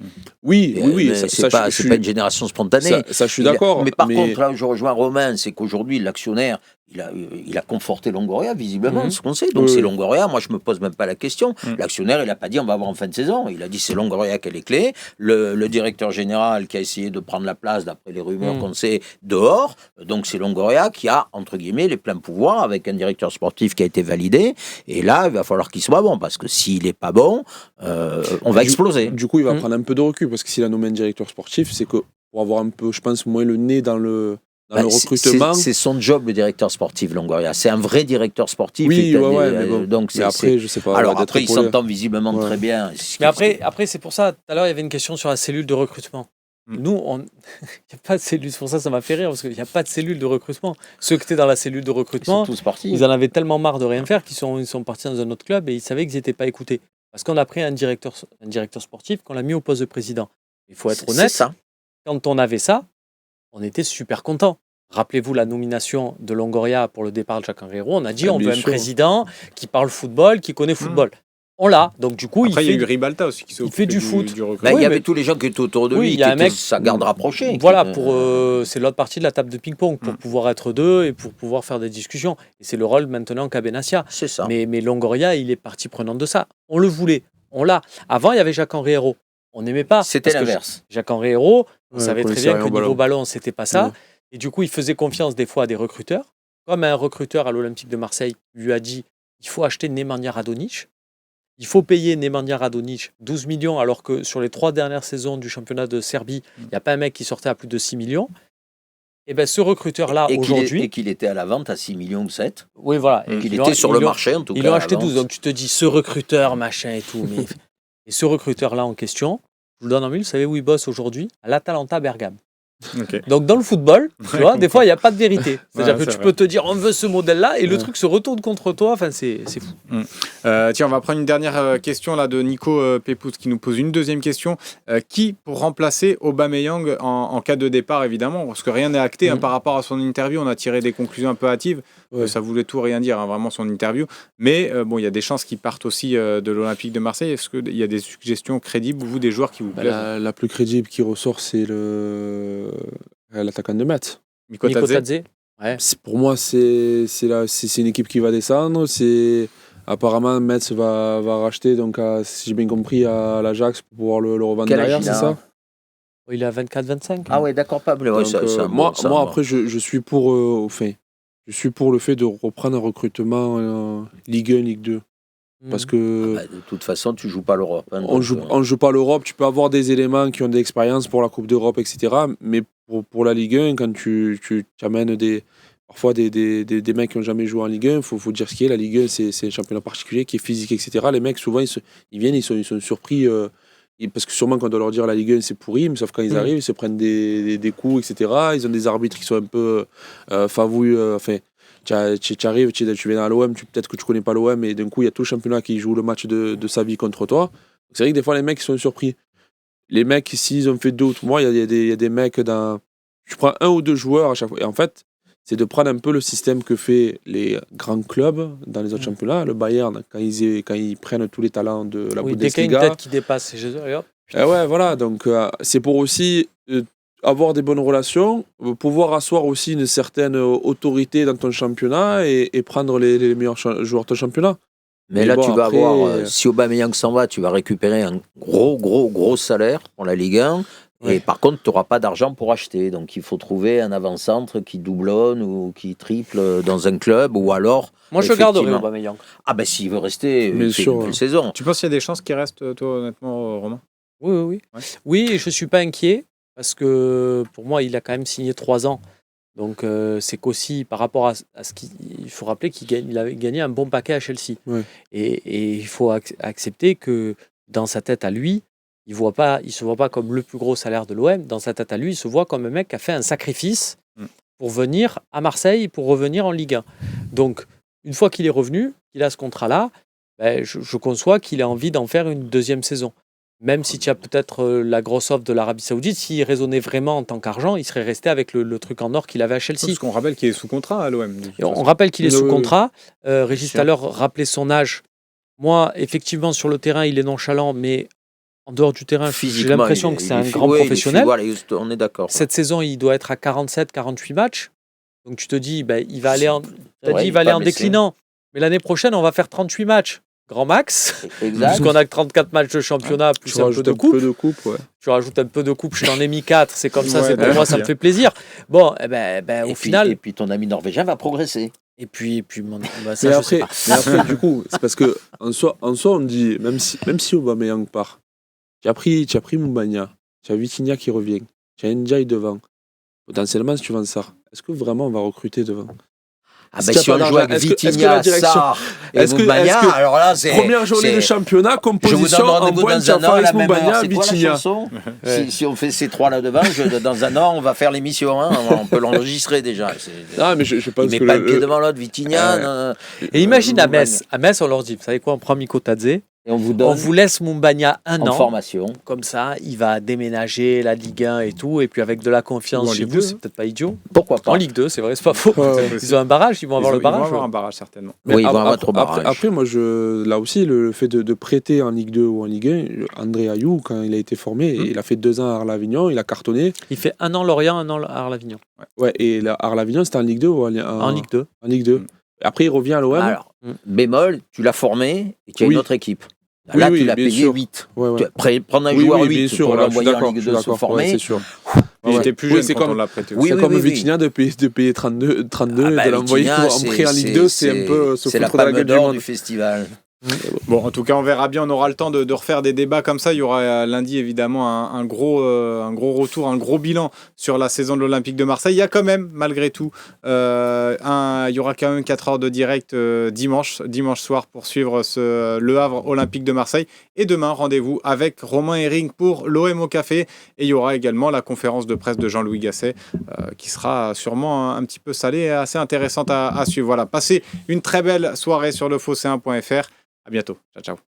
Speaker 4: Oui.
Speaker 2: Mais c'est pas une génération spontanée.
Speaker 4: Ça, je suis d'accord.
Speaker 2: Mais par contre, là où je rejoins Romain, c'est qu'aujourd'hui, l'actionnaire, il a conforté Longoria, visiblement, ce qu'on sait. Donc c'est Longoria, moi je me pose même pas la question. L'actionnaire, il n'a pas dit on va avoir en fin de saison. Il a dit c'est Longoria qui a les clés. Le directeur général qui a essayé de prendre la place, d'après les rumeurs qu'on sait, dehors. Donc c'est Longoria qui a, entre guillemets, les pleins pouvoirs avec un directeur sportif qui a été validé. Et là, il va falloir qu'il soit bon, parce que s'il n'est pas bon, on va exploser.
Speaker 4: Du coup, il va prendre un peu de recul, parce que s'il a nommé un directeur sportif, c'est que pour avoir un peu, je pense, moins le nez dans le recrutement.
Speaker 2: C'est son job, le directeur sportif, Longoria. C'est un vrai directeur sportif.
Speaker 4: Oui, mais bon.
Speaker 2: Donc
Speaker 4: mais après, je sais pas.
Speaker 2: Alors après, il s'entend visiblement très bien.
Speaker 3: Mais après, c'est pour ça, tout à l'heure, il y avait une question sur la cellule de recrutement. Nous, il n'y a pas de cellule. C'est pour ça m'a fait rire, parce qu'il n'y a pas de cellule de recrutement. Ceux qui étaient dans la cellule de recrutement, ils en avaient tellement marre de rien faire qu'ils sont partis dans un autre club et ils savaient qu'ils n'étaient pas écoutés. Parce qu'on a pris un directeur sportif qu'on l'a mis au poste de président. Il faut être honnête,
Speaker 2: ça.
Speaker 3: Quand on avait ça, on était super contents. Rappelez-vous la nomination de Longoria pour le départ de Jacques-Henri Hérault. On a dit on veut un président qui parle football, qui connaît football. On l'a. Donc du coup,
Speaker 1: après, il y a eu Ribalta aussi qui s'est occupé
Speaker 3: du foot.
Speaker 2: Il y avait tous les gens qui étaient autour de lui, qui étaient sa garde rapprochée.
Speaker 3: Voilà, c'est l'autre partie de la table de ping-pong pour pouvoir être deux et pour pouvoir faire des discussions. Et c'est le rôle maintenant qu'a Benassia.
Speaker 2: C'est ça.
Speaker 3: Mais Longoria, il est partie prenante de ça. On le voulait, on l'a. Avant, il y avait Jacques-Henri Hérault. On n'aimait pas.
Speaker 2: C'était l'inverse.
Speaker 3: Jacques-Henri Hérault, on savait très bien que niveau ballon, c'était pas ça. Et du coup, il faisait confiance des fois à des recruteurs. Comme un recruteur à l'Olympique de Marseille lui a dit il faut acheter Nemanja Radonjic. Il faut payer Nemanja Radonjic 12 millions, alors que sur les 3 dernières saisons du championnat de Serbie, il n'y a pas un mec qui sortait à plus de 6 millions. Et bien, ce recruteur-là, aujourd'hui.
Speaker 2: Et qu'il était à la vente à 6 millions ou 7.
Speaker 3: Oui, voilà.
Speaker 2: Et qu'il était sur le marché, en tout cas.
Speaker 3: Ils l'ont acheté 12. Donc, tu te dis, ce recruteur, machin et tout. Et ce recruteur-là en question, je vous le donne en mille, vous savez où il bosse aujourd'hui ? À l'Atalanta Bergame.
Speaker 1: Okay.
Speaker 3: Donc dans le football, tu vois, des fois il n'y a pas de vérité. C'est-à-dire que tu peux te dire on veut ce modèle-là et le truc se retourne contre toi. Enfin, c'est fou.
Speaker 1: Tiens, on va prendre une dernière question là de Nico Pépouze qui nous pose une deuxième question. Qui pour remplacer Aubameyang en cas de départ, évidemment, parce que rien n'est acté par rapport à son interview. On a tiré des conclusions un peu hâtives. Ça voulait tout rien dire, vraiment son interview. Mais bon, il y a des chances qu'il parte aussi de l'Olympique de Marseille. Est-ce qu'il y a des suggestions crédibles, vous, des joueurs qui vous plaisent ?
Speaker 4: La plus crédible qui ressort, c'est l'attaquant de Metz.
Speaker 1: Miko Tadze.
Speaker 3: Ouais.
Speaker 4: Pour moi, c'est une équipe qui va descendre. Apparemment, Metz va racheter, donc si j'ai bien compris, à l'Ajax pour pouvoir le revendre derrière, c'est ça ?
Speaker 3: Il est à 24-25.
Speaker 2: Ah ouais, d'accord, pas bleu.
Speaker 4: Moi, après, je suis pour le fait de reprendre un recrutement Ligue 1, Ligue 2. Parce que
Speaker 2: de toute façon, tu joues pas l'Europe.
Speaker 4: On joue pas l'Europe. Tu peux avoir des éléments qui ont de l'expérience pour la Coupe d'Europe, etc. Mais pour la Ligue 1, quand tu amènes parfois des mecs qui n'ont jamais joué en Ligue 1, faut dire ce qui est. La Ligue 1, c'est un championnat particulier qui est physique, etc. Les mecs, souvent, ils viennent, ils sont surpris. Parce que sûrement, quand on doit leur dire la Ligue 1, c'est pourri, mais sauf quand ils arrivent, ils se prennent des coups, etc. Ils ont des arbitres qui sont un peu favouilleux. Tu arrives, tu viens à l'OM, peut-être que tu connais pas l'OM, et d'un coup, il y a tout le championnat qui joue le match de sa vie contre toi. C'est vrai que des fois, les mecs, ils sont surpris. Les mecs, s'ils ont fait 2 ou 3 mois, il y a des mecs dans. Tu prends 1 ou 2 joueurs à chaque fois. Et en fait, c'est de prendre un peu le système que fait les grands clubs dans les autres championnats. Le Bayern, quand ils prennent tous les talents de la Bundesliga.
Speaker 3: Dès qu'il y a une tête qui dépasse, c'est juste.
Speaker 4: Ouais, voilà. Donc, c'est pour aussi. Avoir des bonnes relations, pouvoir asseoir aussi une certaine autorité dans ton championnat et prendre les meilleurs joueurs de ton championnat.
Speaker 2: Mais là, tu vas avoir, si Aubameyang s'en va, tu vas récupérer un gros salaire pour la Ligue 1. Ouais. Et par contre, tu n'auras pas d'argent pour acheter. Donc, il faut trouver un avant-centre qui doublonne ou qui triple dans un club. Ou alors.
Speaker 3: Moi, je garderai Aubameyang.
Speaker 2: Ah, ben, s'il veut rester une saison.
Speaker 1: Tu penses qu'il y a des chances qu'il reste, toi, honnêtement, Romain ?
Speaker 3: Oui. Ouais. Oui, et je ne suis pas inquiet. Parce que pour moi, il a quand même signé 3 ans. Donc c'est qu'aussi par rapport à ce qu'il faut rappeler qu'il avait gagné un bon paquet à Chelsea. Ouais. Et il faut accepter que dans sa tête à lui, il se voit pas comme le plus gros salaire de l'OM. Dans sa tête à lui, il se voit comme un mec qui a fait un sacrifice pour venir à Marseille, pour revenir en Ligue 1. Donc, une fois qu'il est revenu, qu'il a ce contrat-là, je conçois qu'il a envie d'en faire une deuxième saison. Même si tu as peut-être la grosse offre de l'Arabie Saoudite, s'il raisonnait vraiment en tant qu'argent, il serait resté avec le truc en or qu'il avait à Chelsea.
Speaker 1: Parce qu'on rappelle qu'il est sous contrat à l'OM.
Speaker 3: On rappelle qu'il est sous contrat. Régis tout à l'heure rappelait son âge. Moi, effectivement, sur le terrain, il est nonchalant, mais en dehors du terrain, j'ai l'impression que c'est un grand professionnel.
Speaker 2: On est d'accord.
Speaker 3: Cette saison, il doit être à 47-48 matchs. Donc tu te dis, il va aller en déclinant. Mais l'année prochaine, on va faire 38 matchs. Grand max, puisqu'on a que 34 matchs de championnat, plus un peu de coupe. Tu rajoutes un peu de coupe, je t'en ai mis 4, c'est comme ça, c'est pour moi, ça me fait plaisir. Bon, au final...
Speaker 2: Et puis ton ami norvégien va progresser.
Speaker 3: Et puis
Speaker 4: ça, mais après, du coup, c'est parce qu'en soi, on dit, même si Aubameyang part, tu as pris Moumbagna, tu as Vitinha qui revient, tu as Ndiaye devant. Potentiellement, si tu vends ça, est-ce que vraiment on va recruter devant ?
Speaker 2: Si on joue avec Vitinha, Sarr et Moumbagna, alors là, c'est...
Speaker 4: Première journée de championnat, composition, en point, tu as Faris, Moumbagna, Vitinha.
Speaker 2: Si on fait ces trois là devant, dans un an, on va faire l'émission, hein, on peut l'enregistrer déjà.
Speaker 4: Ah, mais je pense
Speaker 2: il met pas le pied devant l'autre, Vitinha.
Speaker 3: Et imagine à Metz, on leur dit, vous savez quoi, on prend Miko Tadze,
Speaker 2: et on vous
Speaker 3: laisse Moumbagna un an.
Speaker 2: Formation.
Speaker 3: Comme ça, il va déménager la Ligue 1 et tout. Et puis avec de la confiance chez vous, c'est peut-être pas idiot.
Speaker 2: Pourquoi pas ?
Speaker 3: En Ligue 2, c'est vrai, c'est pas faux. Ils ont un barrage, ils vont avoir le barrage.
Speaker 1: Ils vont avoir un barrage, certainement.
Speaker 2: Oui, ils vont avoir trop barrage.
Speaker 4: Après, moi, là aussi, le fait de prêter en Ligue 2 ou en Ligue 1, André Ayou, quand il a été formé, il a fait 2 ans à Arles-Avignon, il a cartonné.
Speaker 3: Il fait 1 an Lorient, 1 an à Arles-Avignon.
Speaker 4: Ouais, et Arles-Avignon, c'était en Ligue 2 ou en
Speaker 3: Ligue 2.
Speaker 4: En Ligue 2. Après, il revient à l'OM.
Speaker 2: Alors, bémol, tu l'as formé et tu as une autre équipe. Là, tu l'as payé 8. Prendre un joueur 8 pour l'envoyer en Ligue 2 se former.
Speaker 4: C'est sûr.
Speaker 1: Il était plus jeune quand on l'a prêté.
Speaker 4: C'est comme Vitinha de payer 32 et de l'envoyer en prêt en Ligue 2, c'est un peu se foutre de la gueule du monde.
Speaker 2: Du festival.
Speaker 1: Bon, en tout cas, on verra bien. On aura le temps de refaire des débats comme ça. Il y aura lundi, évidemment, un gros retour, un gros bilan sur la saison de l'Olympique de Marseille. Il y a quand même, malgré tout, il y aura quand même 4 heures de direct dimanche soir pour suivre Le Havre Olympique de Marseille. Et demain, rendez-vous avec Romain Herring pour l'OM au Café. Et il y aura également la conférence de presse de Jean-Louis Gasset qui sera sûrement un petit peu salée et assez intéressante à suivre. Voilà, passez une très belle soirée sur lefosséen.fr. À bientôt. Ciao, ciao.